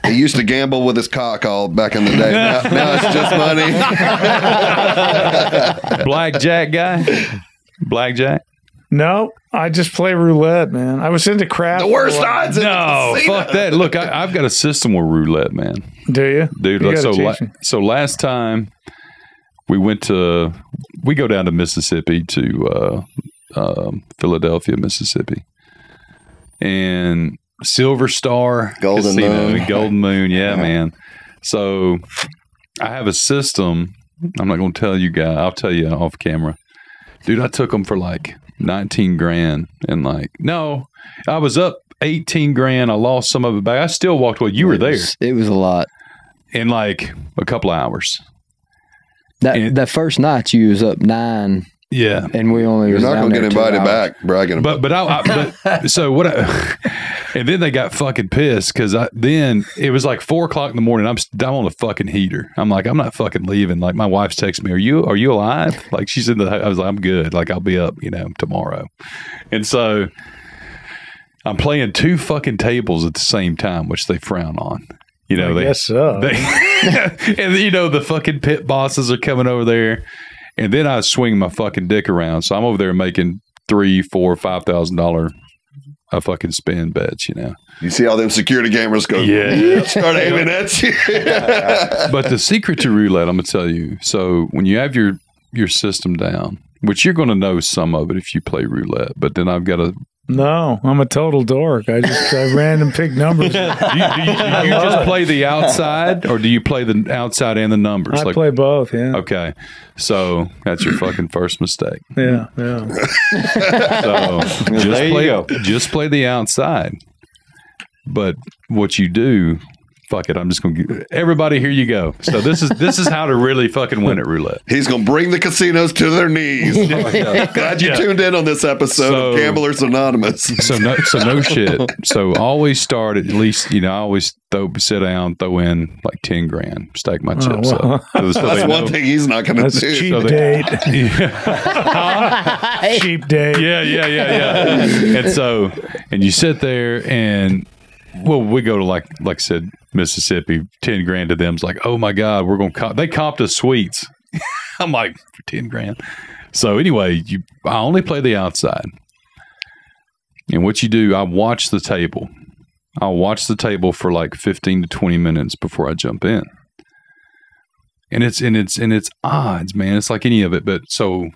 Speaker 1: He used to gamble with his cock all back in the day. Now it's just money.
Speaker 2: Blackjack guy. Blackjack.
Speaker 4: No, I just play roulette, man. I was into craps.
Speaker 1: The worst odds.
Speaker 2: No, fuck that. Look, I've got a system with roulette, man.
Speaker 4: Do you?
Speaker 2: Dude, so last time we go down to Mississippi to Philadelphia, Mississippi. And Silver Star
Speaker 7: Golden
Speaker 2: Moon, yeah, man. So I have a system. I'm not going to tell you guys. I'll tell you off camera. Dude, I took them for like 19 grand and I was up 18 grand. I lost some of it back. I still walked away. You were there.
Speaker 8: It was a lot.
Speaker 2: In like a couple hours.
Speaker 8: That first night you was up 9.
Speaker 2: Yeah.
Speaker 8: And we only
Speaker 1: You're not going to get invited back bragging about
Speaker 2: and then they got fucking pissed because then it was like 4 o'clock in the morning. I'm on the fucking heater. I'm like, I'm not fucking leaving. Like my wife's texting me, are you alive? Like she's in I was like, I'm good. Like I'll be up, tomorrow. And so I'm playing 2 fucking tables at the same time, which they frown on. I
Speaker 4: guess so.
Speaker 2: And the fucking pit bosses are coming over there. And then I swing my fucking dick around. So I'm over there making $3,000, $4,000, $5,000 a fucking spin bets,
Speaker 1: You see all them security cameras go, start aiming at you.
Speaker 2: But the secret to roulette, I'm going to tell you. So when you have your system down, which you're going to know some of it if you play roulette, but then I've got to.
Speaker 4: No, I'm a total dork. I random pick numbers.
Speaker 2: Do you just play the outside, or do you play the outside and the numbers?
Speaker 4: I play both, yeah.
Speaker 2: Okay. So that's your fucking first mistake.
Speaker 4: Yeah.
Speaker 2: So just play the outside. But what you do, fuck it, I'm just going to everybody, here you go. So this is how to really fucking win at roulette.
Speaker 1: He's going to bring the casinos to their knees. Glad you tuned in on this episode of Gamblers Anonymous.
Speaker 2: So no shit. So always start at least, I always sit down, throw in like 10 grand, stake my chips up. So
Speaker 1: that's one thing he's not going to do.
Speaker 4: Cheap date. Cheap date.
Speaker 2: Yeah. And you sit there and we go to like I said, Mississippi, 10 grand to them's like, oh my God, we're going to they comped us suites. I'm like, for 10 grand. So anyway, I only play the outside. And what you do, I watch the table. I'll watch the table for like 15 to 20 minutes before I jump in. And it's odds, man. It's like any of it. But so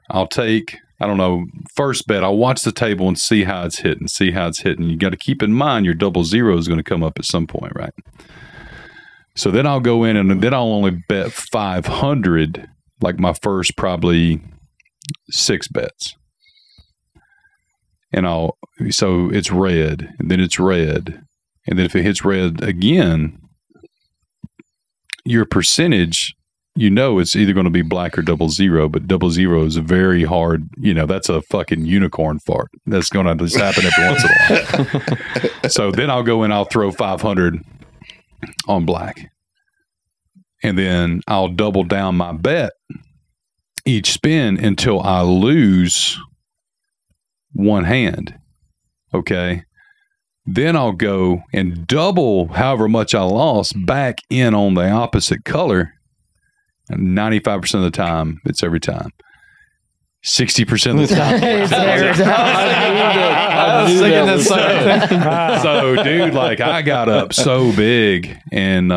Speaker 2: I'll take I don't know, first bet, I'll watch the table and see how it's hitting, You got to keep in mind your 00 is going to come up at some point, right? So then I'll go in and then I'll only bet 500, like my first probably 6 bets. And so it's red, and then it's red. And then if it hits red again, your percentage, it's either going to be black or 00, but 00 is a very hard, that's a fucking unicorn fart. That's going to just happen every once in a while. So then I'll go in, I'll throw 500 on black. And then I'll double down my bet each spin until I lose one hand. Okay. Then I'll go and double however much I lost back in on the opposite color. 95% of the time, it's every time. 60% of the time.
Speaker 6: I was thinking the same thing.
Speaker 2: So, dude, like I got up so big and,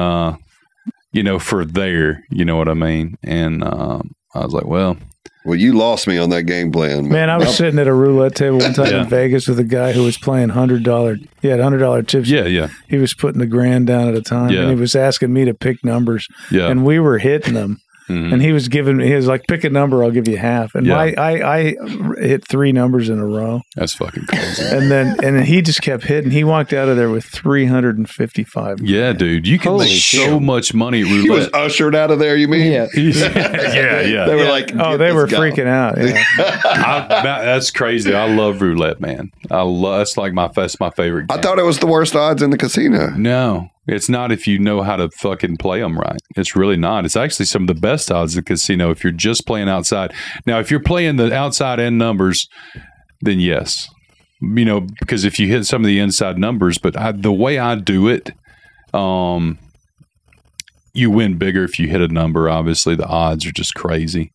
Speaker 2: for there, you know what I mean? And I was like, well,
Speaker 1: you lost me on that game plan.
Speaker 4: Man, I was sitting at a roulette table one time in Vegas with a guy who was playing $100. He had $100 chips.
Speaker 2: Yeah.
Speaker 4: He was putting the grand down at a time, and he was asking me to pick numbers.
Speaker 2: Yeah.
Speaker 4: And we were hitting them. Mm-hmm. And he was like, pick a number, I'll give you half. And I hit 3 numbers in a row.
Speaker 2: That's fucking crazy.
Speaker 4: And then he just kept hitting. He walked out of there with 355.
Speaker 2: Yeah, dude. You can make so much money at roulette.
Speaker 1: He was ushered out of there, you mean?
Speaker 8: Yeah.
Speaker 2: Yeah.
Speaker 1: They were like,
Speaker 4: they were freaking out. Yeah.
Speaker 2: That's crazy. I love roulette, man. That's my favorite game.
Speaker 1: I thought it was the worst odds in the casino.
Speaker 2: No. It's not if you know how to fucking play them right. It's really not. It's actually some of the best odds in the casino if you're just playing outside. Now, if you're playing the outside end numbers, then yes. Because if you hit some of the inside numbers, but the way I do it, you win bigger if you hit a number. Obviously, the odds are just crazy.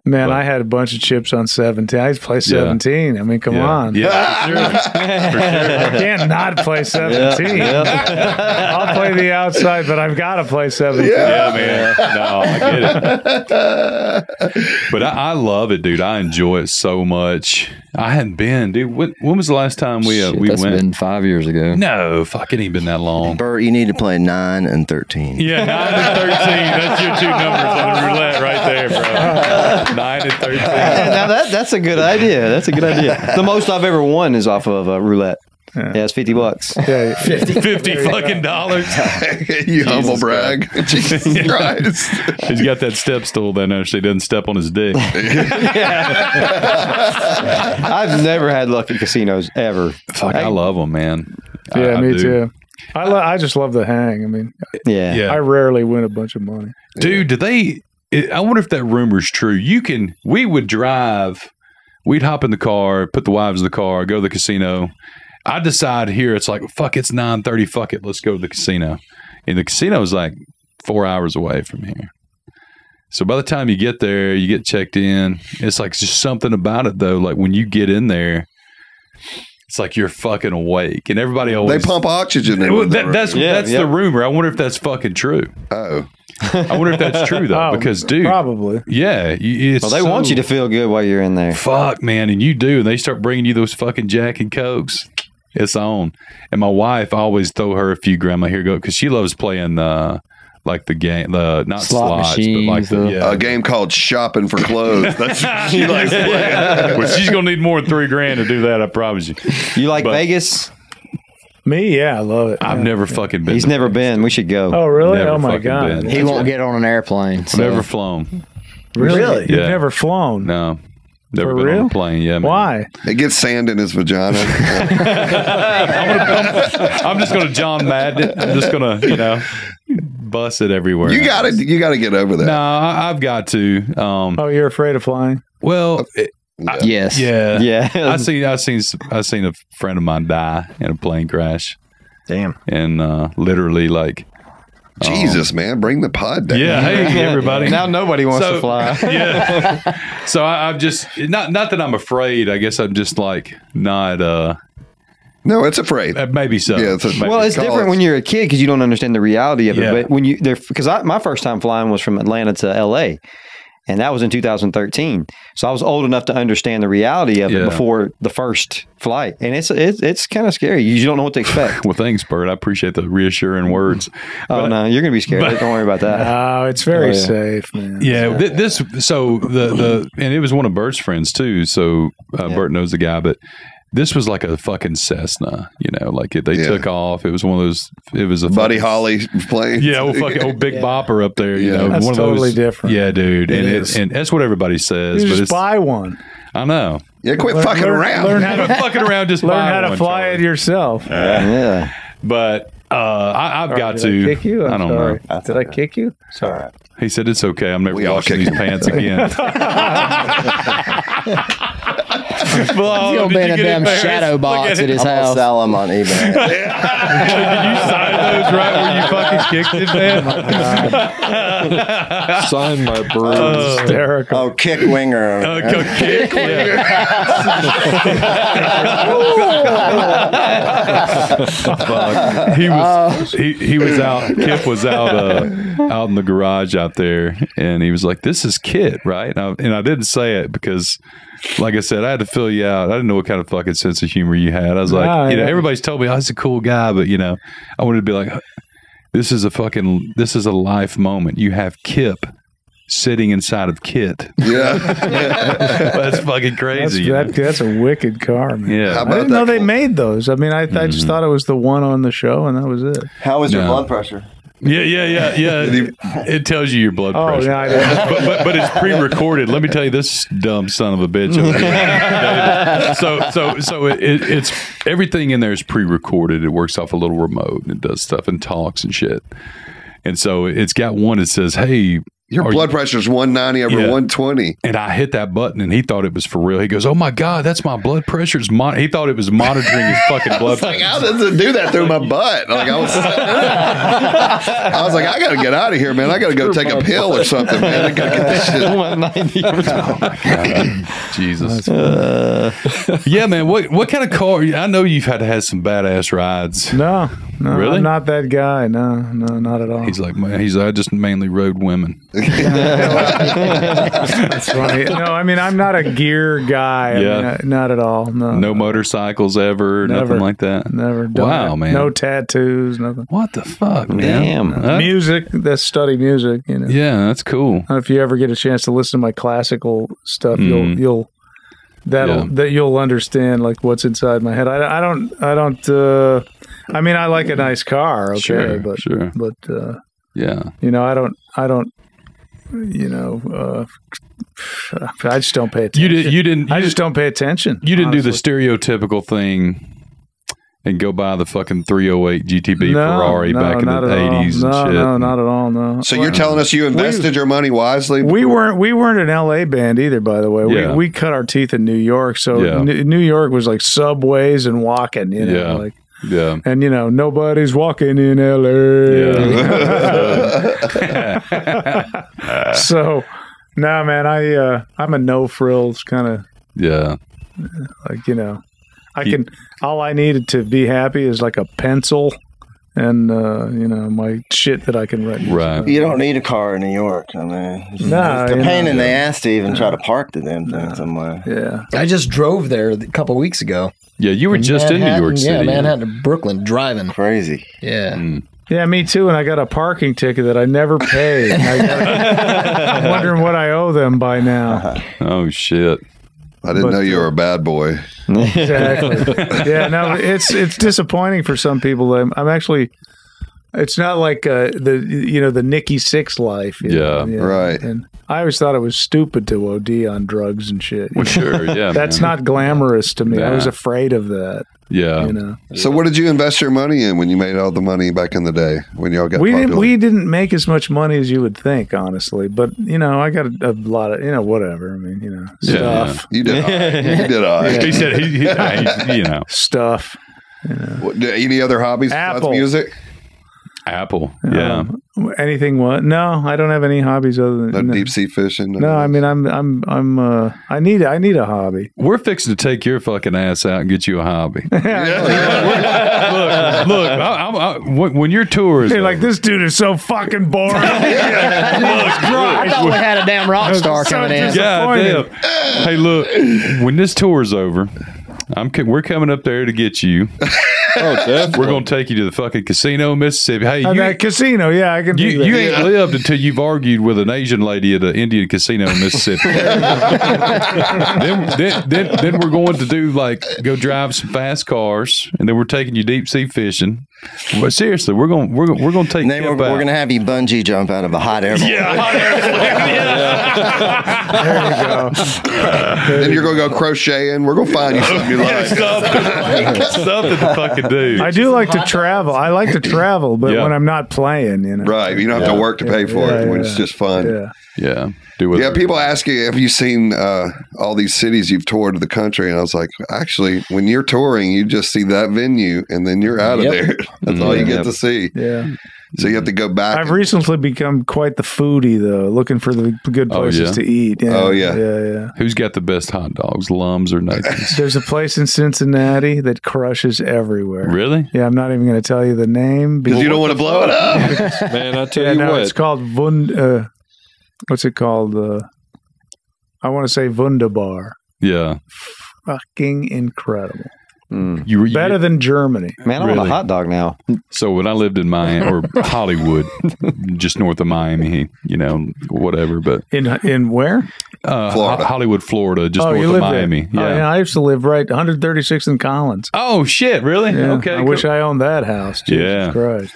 Speaker 4: Man, I had a bunch of chips on 17. I used to play 17. I mean, come on.
Speaker 2: Yeah, for sure.
Speaker 4: I can't not play 17. I'll play the outside, but I've got to play 17.
Speaker 2: Yeah, man. No, I get it. But I love it, dude. I enjoy it so much. I hadn't been, dude. When was the last time we went?
Speaker 8: That's been 5 years ago.
Speaker 2: No, fuck, it ain't been that long.
Speaker 7: Bert, you need to play 9 and 13.
Speaker 2: Yeah, 9 and 13. That's your 2 numbers on the roulette right there, bro. 9 and 13.
Speaker 3: Now that's a good idea. That's a good idea. The most I've ever won is off of roulette. Yeah, it's $50.
Speaker 4: Yeah,
Speaker 2: 50 fucking dollars.
Speaker 1: You humble brag. Jesus Christ.
Speaker 2: He's got that step stool down there so he doesn't step on his dick.
Speaker 3: I've never had luck at casinos ever.
Speaker 2: Fuck, I love them, man.
Speaker 4: Yeah, me too. I just love the hang. I mean,
Speaker 3: yeah.
Speaker 4: I rarely win a bunch of money.
Speaker 2: Dude, I wonder if that rumor's true. We would drive, we'd hop in the car, put the wives in the car, go to the casino. I decide here, it's like, fuck, it's 9:30, fuck it, let's go to the casino. And the casino is like 4 hours away from here. So by the time you get there, you get checked in, it's like just something about it though. Like when you get in there, it's like you're fucking awake. And everybody always...
Speaker 1: They pump oxygen in.
Speaker 2: Well, that's the rumor. I wonder if that's fucking true.
Speaker 1: Oh.
Speaker 2: I wonder if that's true though, because dude,
Speaker 4: probably,
Speaker 2: yeah.
Speaker 3: They want you to feel good while you're in there.
Speaker 2: Fuck, man, and you do. And they start bringing you those fucking Jack and Cokes. It's on. And my wife, I always throw her a few grandma here go because she loves playing like the game, not slots, but like
Speaker 1: a game called Shopping for Clothes. That's what she likes playing.
Speaker 2: Well, she's gonna need more than $3,000 to do that. I promise you.
Speaker 3: You like Vegas?
Speaker 4: Me, yeah, I love it.
Speaker 2: I've never fucking been.
Speaker 3: He's never been. We should go.
Speaker 4: Oh, really?
Speaker 2: Never
Speaker 4: Oh my
Speaker 2: fucking
Speaker 4: god.
Speaker 8: He won't get on an airplane.
Speaker 2: So. Never flown.
Speaker 4: Really?
Speaker 2: Yeah.
Speaker 4: You've never flown?
Speaker 2: No. Never
Speaker 4: For
Speaker 2: been
Speaker 4: real?
Speaker 2: on a plane. Yeah. Man.
Speaker 4: Why?
Speaker 1: It gets sand in his vagina.
Speaker 2: I'm just gonna John Madden it. I'm just gonna, bust it everywhere.
Speaker 1: You got to get over that.
Speaker 2: No, I've got to.
Speaker 4: You're afraid of flying?
Speaker 2: Well,
Speaker 8: yes.
Speaker 2: Yeah. I seen a friend of mine die in a plane crash.
Speaker 5: Damn.
Speaker 2: And literally like.
Speaker 1: Jesus, man, bring the pod down.
Speaker 2: Yeah, hey everybody.
Speaker 3: Now nobody wants to fly.
Speaker 2: Yeah. So I'm just not that I'm afraid. I guess I'm just like not.
Speaker 1: No, it's afraid.
Speaker 2: Maybe so.
Speaker 1: Yeah,
Speaker 3: it's different when you're a kid because you don't understand the reality of it.
Speaker 2: Yeah.
Speaker 3: But when my first time flying was from Atlanta to LA. And that was in 2013. So I was old enough to understand the reality of it before the first flight. And it's kind of scary. You don't know what to expect.
Speaker 2: Well, thanks, Bert. I appreciate the reassuring words.
Speaker 3: Oh, no, you're going to be scared. Don't worry about that.
Speaker 4: No, it's very safe, man.
Speaker 2: Yeah, and it was one of Bert's friends too. So Bert knows the guy, but this was like a fucking Cessna, like they took off. It was one of those, it was a
Speaker 1: Buddy Holly plane.
Speaker 2: Yeah, fucking Big Bopper up there,
Speaker 4: That's
Speaker 2: one of
Speaker 4: totally
Speaker 2: those,
Speaker 4: different.
Speaker 2: Yeah, dude. And that's what everybody says.
Speaker 4: You
Speaker 2: but
Speaker 4: just buy one.
Speaker 2: I know.
Speaker 1: Yeah, quit fucking around.
Speaker 4: Learn how to
Speaker 2: fucking around, just
Speaker 4: learn
Speaker 2: buy
Speaker 4: how to
Speaker 2: one,
Speaker 4: fly
Speaker 2: Charlie.
Speaker 4: it yourself.
Speaker 3: Yeah.
Speaker 2: But I've got
Speaker 4: Did
Speaker 2: to.
Speaker 4: I kick you?
Speaker 2: I don't
Speaker 4: sorry.
Speaker 2: know.
Speaker 4: Did I kick you?
Speaker 7: Sorry.
Speaker 2: He said it's okay. I'm never
Speaker 1: We all
Speaker 2: washing
Speaker 1: kick
Speaker 2: these
Speaker 1: him.
Speaker 2: pants again. Well,
Speaker 8: He's gonna be in a damn
Speaker 2: embarrassed?
Speaker 8: shadow
Speaker 2: Look
Speaker 8: box
Speaker 2: at
Speaker 8: at
Speaker 2: it.
Speaker 8: his
Speaker 7: I'm gonna
Speaker 8: house.
Speaker 7: sell them on eBay.
Speaker 2: Did you sign those right where you fucking kicked it, man?
Speaker 6: Sign my birds.
Speaker 4: Hysterical.
Speaker 7: Oh, Kick Winger.
Speaker 2: Go kick. Fuck. He was out. Kip was out in the garage out there, and he was like, "This is Kit, right?" And I didn't say it because, like I said, I had to fill you out. I didn't know what kind of fucking sense of humor you had. I was like, everybody's told me, "Oh, he's a cool guy," but I wanted to be like, this is a life moment. You have Kip sitting inside of Kit.
Speaker 1: Yeah.
Speaker 2: That's fucking crazy.
Speaker 4: That's a wicked car, man.
Speaker 2: Yeah.
Speaker 1: How
Speaker 4: I
Speaker 1: about
Speaker 4: didn't know
Speaker 1: that?
Speaker 4: they made those. I mean, I just thought it was the one on the show, and that was it.
Speaker 7: How was your
Speaker 2: No.
Speaker 7: blood pressure?
Speaker 2: Yeah. It tells you your blood
Speaker 4: Oh,
Speaker 2: pressure.
Speaker 4: yeah, I didn't.
Speaker 2: but it's pre-recorded. Let me tell you, this dumb son of a bitch. Over here. So it's everything in there is pre-recorded. It works off a little remote and it does stuff and talks and shit. And so it's got one that says, "Hey,
Speaker 1: Your blood pressure's 190 over 120.
Speaker 2: And I hit that button, and he thought it was for real. He goes, "Oh my God, that's my blood pressure." He thought it was monitoring his fucking blood pressure.
Speaker 1: Like, how does it do that through my butt? Like I was like, I got to get out of here, man. I got to go take a pill or something, man. I got to get this shit.
Speaker 3: 190.
Speaker 2: Oh my God, Jesus. Yeah, man. What kind of car? I know you've had to have some badass rides.
Speaker 4: No,
Speaker 2: Really?
Speaker 4: I'm not that guy. No, not at all.
Speaker 2: He's like, man. I just mainly rode women.
Speaker 4: That's funny. No, I mean, I'm not a gear guy. I
Speaker 2: Yeah.
Speaker 4: mean, not at all.
Speaker 2: No motorcycles ever.
Speaker 4: Never.
Speaker 2: Nothing like that.
Speaker 4: Never done
Speaker 2: Wow,
Speaker 4: it.
Speaker 2: man.
Speaker 4: No tattoos, nothing.
Speaker 2: What the fuck, man?
Speaker 3: Damn.
Speaker 4: Music, that's study music,
Speaker 2: Yeah, that's cool.
Speaker 4: If you ever get a chance to listen to my classical stuff, you'll understand like what's inside my head. I don't I mean, I like a nice car, okay,
Speaker 2: Sure,
Speaker 4: but
Speaker 2: sure. Yeah.
Speaker 4: I don't I just don't pay attention. I just don't pay attention.
Speaker 2: You didn't do the
Speaker 4: honestly.
Speaker 2: stereotypical thing and go buy the fucking 308 GTB Ferrari back in the
Speaker 4: not at all.
Speaker 2: 80s and shit.
Speaker 4: No, not at all. No.
Speaker 1: So you're telling us you invested your money wisely?
Speaker 4: We weren't an LA band either, by the way.
Speaker 2: Yeah.
Speaker 4: We cut our teeth in New York, so
Speaker 2: Yeah.
Speaker 4: New York was like subways and walking, like.
Speaker 2: Yeah.
Speaker 4: And nobody's walking in LA.
Speaker 2: Yeah.
Speaker 4: So, no, man, I'm a no frills kind of
Speaker 2: Yeah.
Speaker 4: like all I needed to be happy is like a pencil and my shit that I can write.
Speaker 2: Right.
Speaker 7: You don't need a car in New York. I mean, it's
Speaker 4: Nah,
Speaker 7: a
Speaker 4: you
Speaker 7: pain
Speaker 4: know.
Speaker 7: in the ass to even try to park the damn thing somewhere.
Speaker 4: Yeah.
Speaker 5: I just drove there a couple weeks ago.
Speaker 2: Yeah, you were just in New York City.
Speaker 5: Yeah, Manhattan to Brooklyn driving.
Speaker 7: Crazy.
Speaker 5: Yeah.
Speaker 4: Yeah, me too. And I got a parking ticket that I never paid. I'm wondering what I owe them by now.
Speaker 2: Oh, shit.
Speaker 1: I didn't know you were a bad boy.
Speaker 4: Exactly. Yeah, no, it's disappointing for some people. I'm actually. It's not like the Nikki Sixx life. you know?
Speaker 1: Right.
Speaker 4: And I always thought it was stupid to OD on drugs and shit.
Speaker 2: Well, sure. Yeah.
Speaker 4: That's
Speaker 2: man.
Speaker 4: not glamorous to me. I
Speaker 2: Nah.
Speaker 4: was afraid of that.
Speaker 2: Yeah.
Speaker 1: So what did you invest your money in when you made all the money back in the day when y'all got
Speaker 4: We
Speaker 1: popular?
Speaker 4: didn't make as much money as you would think, honestly. But I got a lot of whatever. I mean, stuff.
Speaker 1: You did all right. You did all right.
Speaker 2: He said, he's
Speaker 4: Stuff.
Speaker 1: Any other hobbies besides
Speaker 4: Apple.
Speaker 1: music?
Speaker 2: Apple. Yeah.
Speaker 4: Anything? What? No, I don't have any hobbies other than
Speaker 1: No deep sea fishing.
Speaker 4: No, I mean, I need a hobby.
Speaker 2: We're fixing to take your fucking ass out and get you a hobby. Look, when your tour is
Speaker 4: You're like, this dude is so fucking boring.
Speaker 8: I thought we had a damn rock star coming in.
Speaker 2: God damn. Hey, look, when this tour is over, we're coming up there to get you.
Speaker 6: Oh, definitely.
Speaker 2: We're going to take you to the fucking casino in Mississippi. Hey,
Speaker 4: that casino, yeah, I can do that.
Speaker 2: You ain't lived until you've argued with an Asian lady at an Indian casino in Mississippi. then we're going to go drive some fast cars, and then we're taking you deep sea fishing. But seriously, we're going to take you.
Speaker 7: We're going to have you bungee jump out of a hot air balloon.
Speaker 2: Yeah, hot air balloon.
Speaker 4: There you go.
Speaker 1: Then you're going to go crocheting. We're going to find you something you like.
Speaker 2: Something to fucking do.
Speaker 4: I do like to travel. I like to travel, but when I'm not playing,
Speaker 1: Right. You don't have to work to pay for it when it's just fun.
Speaker 4: Yeah.
Speaker 2: Yeah.
Speaker 1: People ask you, have you seen all these cities you've toured of the country? And I was like, actually, when you're touring, you just see that venue and then you're out of there. That's all you get to see.
Speaker 4: Yeah.
Speaker 1: So you have to go back.
Speaker 4: I've recently become quite the foodie, though, looking for the good places to eat. Yeah.
Speaker 1: Oh, yeah.
Speaker 4: Yeah.
Speaker 2: Who's got the best hot dogs, Lums or Nathan's?
Speaker 4: There's a place in Cincinnati that crushes everywhere.
Speaker 2: Really?
Speaker 4: Yeah, I'm not even going to tell you the name.
Speaker 1: Because you don't want to blow it up.
Speaker 6: Man, I tell you what.
Speaker 4: It's called what's it called? I want to say Wunderbar.
Speaker 2: Yeah.
Speaker 4: Fucking incredible.
Speaker 2: Better
Speaker 4: than Germany.
Speaker 3: Man, I want a hot dog now.
Speaker 2: So when I lived in Miami or Hollywood, just north of Miami, whatever. But
Speaker 4: in where?
Speaker 1: Florida.
Speaker 2: Hollywood, Florida, just north of Miami.
Speaker 4: Yeah. Oh, yeah, I used to live right 136th and Collins.
Speaker 2: Oh shit! Really?
Speaker 4: Yeah.
Speaker 2: Okay.
Speaker 4: I wish I owned that house. Jesus Christ.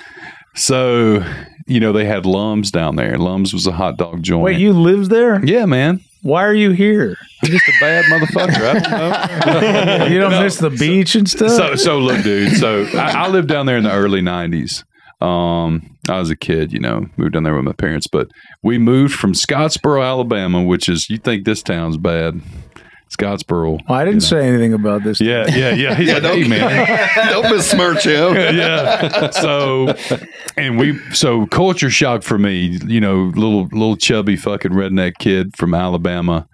Speaker 2: So they had Lums down there. Lums was a hot dog joint.
Speaker 4: Wait, you lived there?
Speaker 2: Yeah, man.
Speaker 4: Why are you here?
Speaker 2: I'm just a bad motherfucker. I don't know.
Speaker 4: You don't miss the beach and stuff?
Speaker 2: So look, dude. So I lived down there in the early 90s. I was a kid, moved down there with my parents. But we moved from Scottsboro, Alabama, which is, you think this town's bad. Scottsboro.
Speaker 4: Well, I didn't say anything about this.
Speaker 2: Yeah. He's like, hey, man.
Speaker 1: Don't besmirch him.
Speaker 2: Yeah. So culture shock for me, little chubby fucking redneck kid from Alabama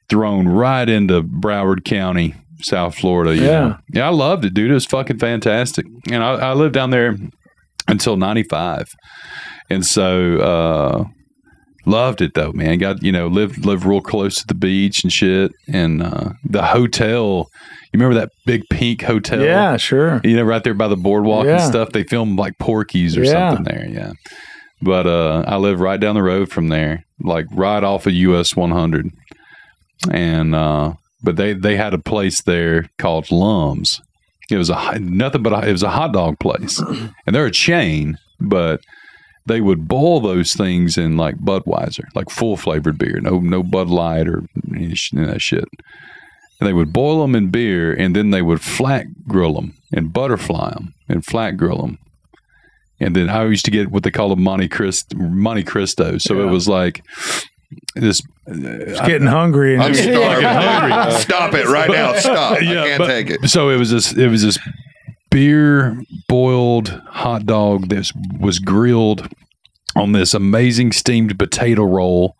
Speaker 2: thrown right into Broward County, South Florida. Yeah, I loved it, dude. It was fucking fantastic. And I lived down there until 95. And so, loved it though, man. Got lived real close to the beach and shit, and the hotel. You remember that big pink hotel?
Speaker 4: Yeah, sure.
Speaker 2: Right there by the boardwalk and stuff. They filmed like Porky's or something there. Yeah, but I live right down the road from there, like right off of US 100, and but they had a place there called Lums. It was it was a hot dog place, and they're a chain, but they would boil those things in like Budweiser, like full flavored beer, no Bud Light or any of that shit. And they would boil them in beer, and then they would flat grill them and butterfly them and flat grill them. And then I used to get what they call a Monte Cristo. So it was like this.
Speaker 4: It's getting hungry.
Speaker 1: I'm starving. Hungry. Stop it right now. Stop. I can't take it.
Speaker 2: So it was this beer boiled hot dog that was grilled on this amazing steamed potato roll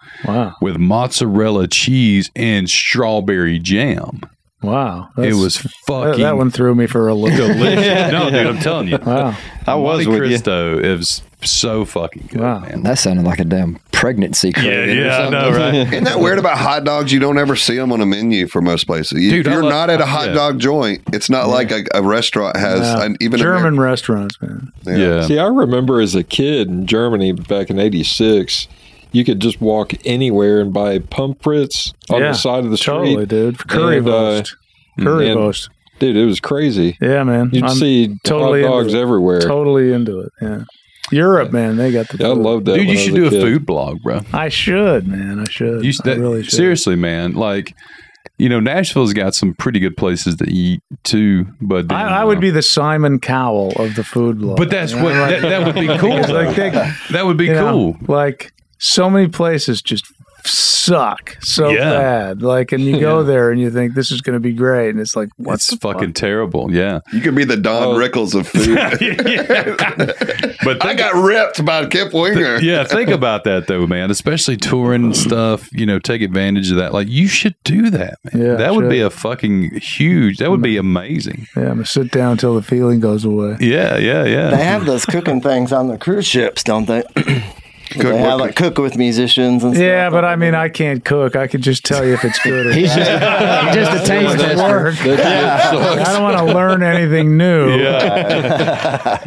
Speaker 2: with mozzarella cheese and strawberry jam.
Speaker 4: Wow.
Speaker 2: It was fucking...
Speaker 4: That one threw me for a loop.
Speaker 2: Delicious. No, dude, I'm telling you.
Speaker 4: Wow.
Speaker 3: I was with
Speaker 2: Cristo, it was so fucking good, man.
Speaker 8: That sounded like a damn pregnancy craving.
Speaker 2: Yeah, I know, right?
Speaker 1: Isn't that weird about hot dogs? You don't ever see them on a menu for most places. If you're not at a hot dog joint, it's not like a restaurant has even
Speaker 4: German restaurants, man.
Speaker 2: Yeah.
Speaker 6: See, I remember as a kid in Germany back in '86, you could just walk anywhere and buy pommes on the side of the street.
Speaker 4: Totally, dude. Currywurst. Currywurst.
Speaker 6: Dude, it was crazy.
Speaker 4: Yeah, man.
Speaker 6: You'd see hot dogs everywhere.
Speaker 4: Totally into it, yeah. Europe, man, they got the food.
Speaker 6: I love that.
Speaker 2: Dude, you should do a food blog, bro.
Speaker 4: I should, man. I should. I really should.
Speaker 2: Seriously, man. Like, Nashville's got some pretty good places to eat too. But
Speaker 4: I would be the Simon Cowell of the food blog.
Speaker 2: But that's what that would be cool.
Speaker 4: Like
Speaker 2: that would be cool.
Speaker 4: Like so many places just suck so
Speaker 2: Yeah.
Speaker 4: bad. Like, and you go there and you think this is going to be great, and it's like, what's
Speaker 2: fucking terrible. Yeah.
Speaker 1: You could be the Don Rickles of food.
Speaker 2: But
Speaker 1: I got ripped by Kip Winger.
Speaker 2: yeah, think about that though, man. Especially touring and stuff. Take advantage of that. Like, you should do that, man.
Speaker 4: Yeah,
Speaker 2: that would be a fucking huge. That would be amazing.
Speaker 4: Yeah, I'm going to sit down until the feeling goes away.
Speaker 2: Yeah.
Speaker 7: They have those cooking things on the cruise ships, don't they? They have like cook with musicians and stuff.
Speaker 4: Yeah, but I mean, I can't cook. I could just tell you if it's good or
Speaker 8: He's
Speaker 4: not.
Speaker 8: just a taste tester.
Speaker 4: I don't want to learn anything new.
Speaker 3: Yeah,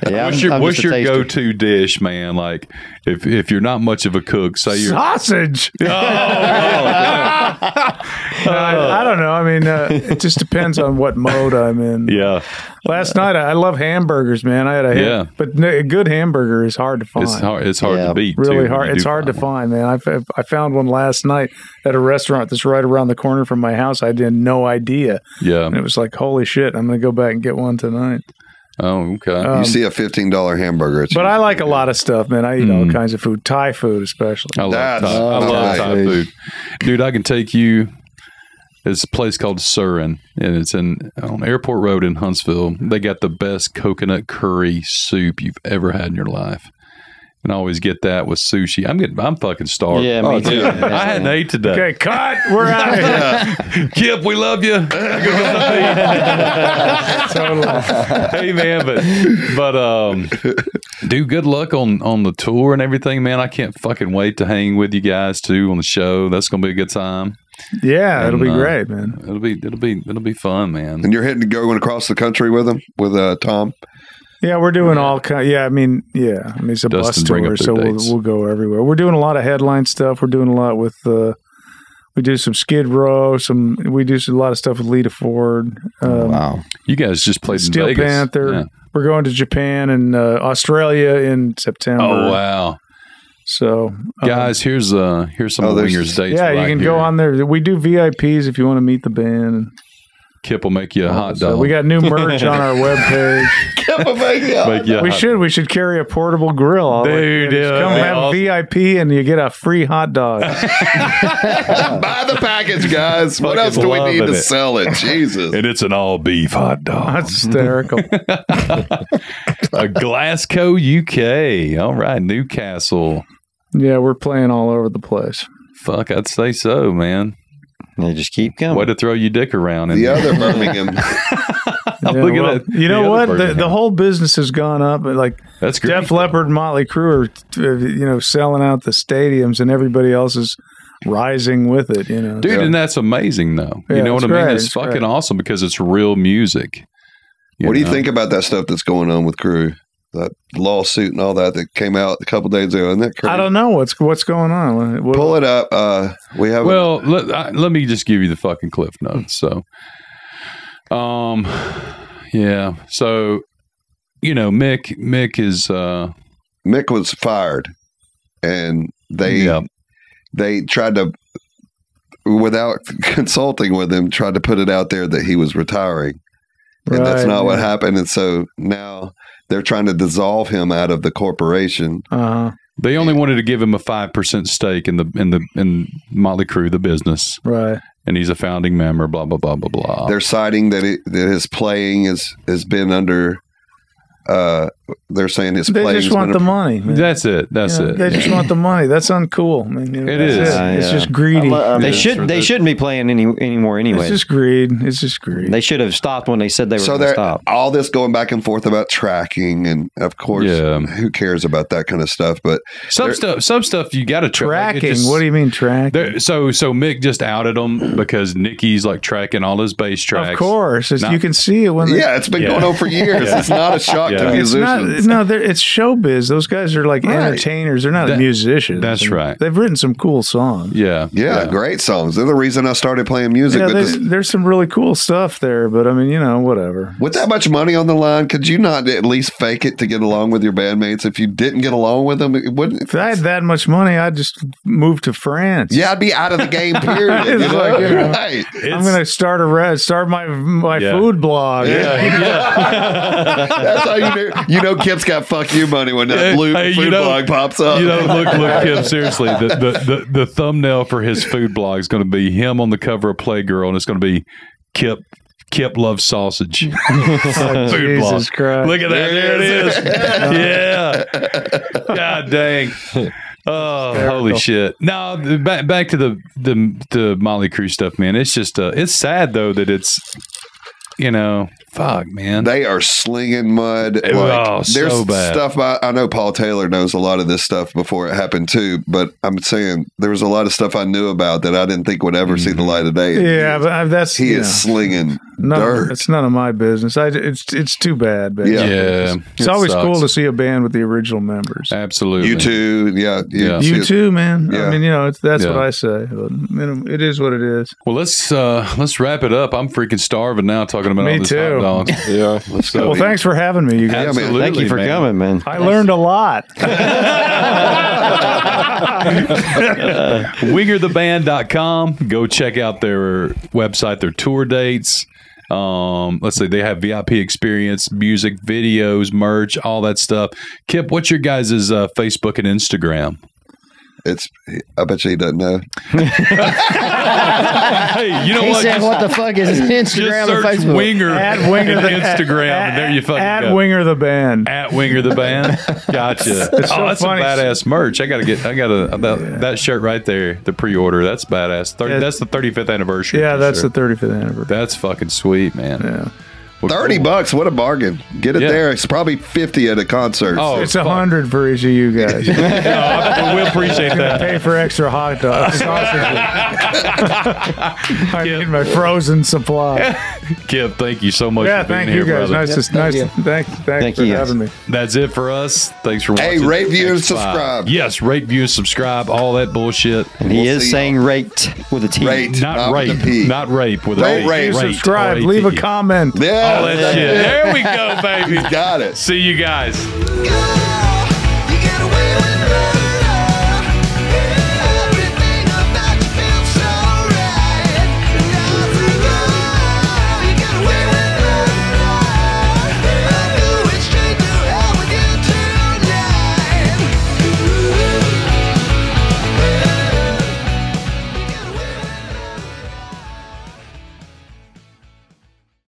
Speaker 2: What's your go-to dish, man? Like, if you're not much of a cook, say you're
Speaker 4: Sausage. I don't know. I mean, it just depends on what mode I'm in.
Speaker 2: yeah.
Speaker 4: Last night, I love hamburgers, man. I had a but a good hamburger is hard to find.
Speaker 2: It's hard to beat.
Speaker 4: Really
Speaker 2: too,
Speaker 4: hard. It's hard to find, man. I found one last night at a restaurant that's right around the corner from my house. I had no idea.
Speaker 2: Yeah.
Speaker 4: And it was like, holy shit, I'm going to go back and get one tonight.
Speaker 2: Oh, okay.
Speaker 1: You see a $15 hamburger.
Speaker 4: But I like a lot of stuff, man. I eat all kinds of food. Thai food, especially.
Speaker 2: I love Thai food. Dude, I can take you. It's a place called Surin, and it's on Airport Road in Huntsville. They got the best coconut curry soup you've ever had in your life. And I always get that with sushi. I'm fucking starved.
Speaker 3: Yeah, me too.
Speaker 2: I hadn't ate today.
Speaker 4: Okay, cut. We're out of here.
Speaker 2: Kip, we love you. Hey man, but dude, good luck on the tour and everything, man. I can't fucking wait to hang with you guys too on the show. That's gonna be a good time.
Speaker 4: Yeah, it'll be great, man.
Speaker 2: It'll be fun, man.
Speaker 1: And you're going across the country with him, with Tom?
Speaker 4: Yeah, we're doing all kind. Yeah, I mean, it's a bus tour, so we'll go everywhere. We're doing a lot of headline stuff. We're doing a lot with. We do some Skid Row. We do a lot of stuff with Lita Ford.
Speaker 8: Wow,
Speaker 2: you guys just played
Speaker 4: Steel
Speaker 2: in Vegas.
Speaker 4: Panther.
Speaker 2: Yeah.
Speaker 4: We're going to Japan and Australia in September.
Speaker 2: Oh wow!
Speaker 4: So
Speaker 2: guys, here's some of Winger's dates.
Speaker 4: Yeah, you can go on there. We do VIPs if you want to meet the band.
Speaker 2: Kip will make you a hot dog.
Speaker 4: We got new merch on our webpage.
Speaker 1: Kip will make you a hot dog.
Speaker 4: We should carry a portable grill.
Speaker 2: Dude,
Speaker 4: come have VIP and you get a free hot dog.
Speaker 1: Buy the package, guys. What else do we need to sell it? Jesus.
Speaker 2: And it's an all beef hot dog.
Speaker 4: That's hysterical.
Speaker 2: A Glasgow, UK. All right, Newcastle.
Speaker 4: Yeah, we're playing all over the place.
Speaker 2: Fuck, I'd say so, man.
Speaker 3: They just keep coming.
Speaker 2: Way to throw your dick around.
Speaker 1: The other Birmingham.
Speaker 4: You know what? The whole business has gone up. Like
Speaker 2: that's great.
Speaker 4: Def Leppard, Motley Crue are, selling out the stadiums, and everybody else is rising with it.
Speaker 2: Dude, and that's amazing, though.
Speaker 4: Yeah,
Speaker 2: you know what I mean?
Speaker 4: great.
Speaker 2: It's fucking awesome because it's real music.
Speaker 1: What do you think about that stuff that's going on with Crue? That lawsuit and all that came out a couple days ago. Isn't that crazy?
Speaker 4: I don't know what's going on.
Speaker 1: Pull it up. We have.
Speaker 2: Well, let me just give you the fucking cliff notes. So, yeah. So, Mick is
Speaker 1: Mick was fired, and they tried to, without consulting with him, tried to put it out there that he was retiring, and that's not what happened. And so now they're trying to dissolve him out of the corporation.
Speaker 2: They only wanted to give him a 5% stake in Motley Crue, the business,
Speaker 4: right?
Speaker 2: And he's a founding member. Blah blah blah blah blah.
Speaker 1: They're citing that his playing has been under. They're saying his playing.
Speaker 4: They just want the money. Man.
Speaker 2: That's it. That's it.
Speaker 4: They just want the money. That's uncool. I mean,
Speaker 2: it is.
Speaker 4: It's just greedy.
Speaker 3: They shouldn't be playing anymore anyway.
Speaker 4: It's just greed. It's just greed.
Speaker 3: They should have stopped when they said they were going to stop.
Speaker 1: All this going back and forth about tracking, and of course, who cares about that kind of stuff? But
Speaker 2: some stuff you got to track.
Speaker 4: Tracking. What do you mean tracking?
Speaker 2: So Mick just outed them because Nicky's like tracking all his bass tracks.
Speaker 4: Of course, you can see it when.
Speaker 1: It's been going on for years. It's not a shock to musicians.
Speaker 4: It's showbiz. Those guys are like entertainers. They're not musicians.
Speaker 2: That's right.
Speaker 4: They've written some cool songs.
Speaker 1: Yeah, great songs. They're the reason I started playing music.
Speaker 4: There's some really cool stuff there, but I mean, whatever.
Speaker 1: With that much money on the line, could you not at least fake it to get along with your bandmates? If you didn't get along with them, it wouldn't.
Speaker 4: If I had that much money, I'd just move to France.
Speaker 1: Yeah, I'd be out of the game. Period. Right.
Speaker 4: I'm going to start my food blog.
Speaker 1: That's how you know Kip's got fuck you money when that blue food blog pops up.
Speaker 2: Look, Kip, seriously, the thumbnail for his food blog is going to be him on the cover of Playgirl, and it's going to be Kip loves sausage. Food
Speaker 4: Jesus Christ.
Speaker 2: Look at that. There it is. Yeah. God dang. Oh, holy shit. No, back to the Motley Crue stuff, man. It's just, it's sad, though, that it's, fuck, man.
Speaker 1: They are slinging mud. There's
Speaker 2: so bad.
Speaker 1: Stuff I know Paul Taylor knows a lot of this stuff before it happened too, but I'm saying there was a lot of stuff I knew about that I didn't think would ever see the light of day.
Speaker 4: Yeah, but that's
Speaker 1: he is slinging dirt.
Speaker 4: It's none of my business. It's too bad. But
Speaker 2: yeah.
Speaker 4: It's always cool to see a band with the original members.
Speaker 2: Absolutely.
Speaker 1: You too. Yeah.
Speaker 4: You too, man.
Speaker 1: Yeah.
Speaker 4: I mean, that's what I say. But, it is what it is.
Speaker 2: Well, let's wrap it up. I'm freaking starving now talking about all this hot dogs.
Speaker 6: Yeah.
Speaker 1: Let's go.
Speaker 4: Well, thanks for having me, you guys.
Speaker 2: Absolutely,
Speaker 3: Thank you for coming, man.
Speaker 4: I learned a lot.
Speaker 2: wingertheband.com. Go check out their website, their tour dates. Let's say they have VIP experience, music, videos, merch, all that stuff. Kip, what's your guys' Facebook and Instagram?
Speaker 1: I bet you he doesn't know.
Speaker 2: Hey, you know
Speaker 8: He
Speaker 2: what?
Speaker 8: said, "What the fuck is Instagram
Speaker 2: Just
Speaker 8: and
Speaker 2: search
Speaker 8: Facebook?"
Speaker 2: Winger
Speaker 4: At Winger
Speaker 2: and Instagram, and there you fucking go.
Speaker 4: Winger the band.
Speaker 2: At Winger the band. Gotcha.
Speaker 4: so
Speaker 2: That's
Speaker 4: funny.
Speaker 2: some badass merch. I gotta that shirt right there. The pre-order. That's badass. That's the 35th anniversary.
Speaker 4: Yeah, that's the 35th anniversary.
Speaker 2: That's fucking sweet, man.
Speaker 4: Yeah.
Speaker 2: Well,
Speaker 1: $30, what a bargain. Get it there. It's probably 50 at a concert.
Speaker 2: Oh,
Speaker 4: It's 100 for each of you guys.
Speaker 2: we appreciate that.
Speaker 4: Pay for extra hot dogs. I need my frozen supply.
Speaker 2: Kip, thank you so much
Speaker 4: Yeah,
Speaker 2: for being
Speaker 4: thank
Speaker 2: here,
Speaker 4: you guys.
Speaker 2: brother.
Speaker 4: Thanks for having me.
Speaker 2: That's it for us. Thanks for watching.
Speaker 1: Hey, rate, view, and
Speaker 2: X5.
Speaker 1: subscribe.
Speaker 2: Yes, rate, view, subscribe, all that bullshit.
Speaker 3: And he is saying rate with a T.
Speaker 1: Rate.
Speaker 2: Not
Speaker 1: with
Speaker 2: rape.
Speaker 1: a P.
Speaker 2: Not rape with a
Speaker 1: Don't
Speaker 2: P.
Speaker 1: rate.
Speaker 4: Subscribe.
Speaker 2: Rate.
Speaker 4: Leave a comment.
Speaker 1: Yeah,
Speaker 2: All that shit. There we go, baby.
Speaker 1: Got it.
Speaker 2: See you guys.
Speaker 9: Go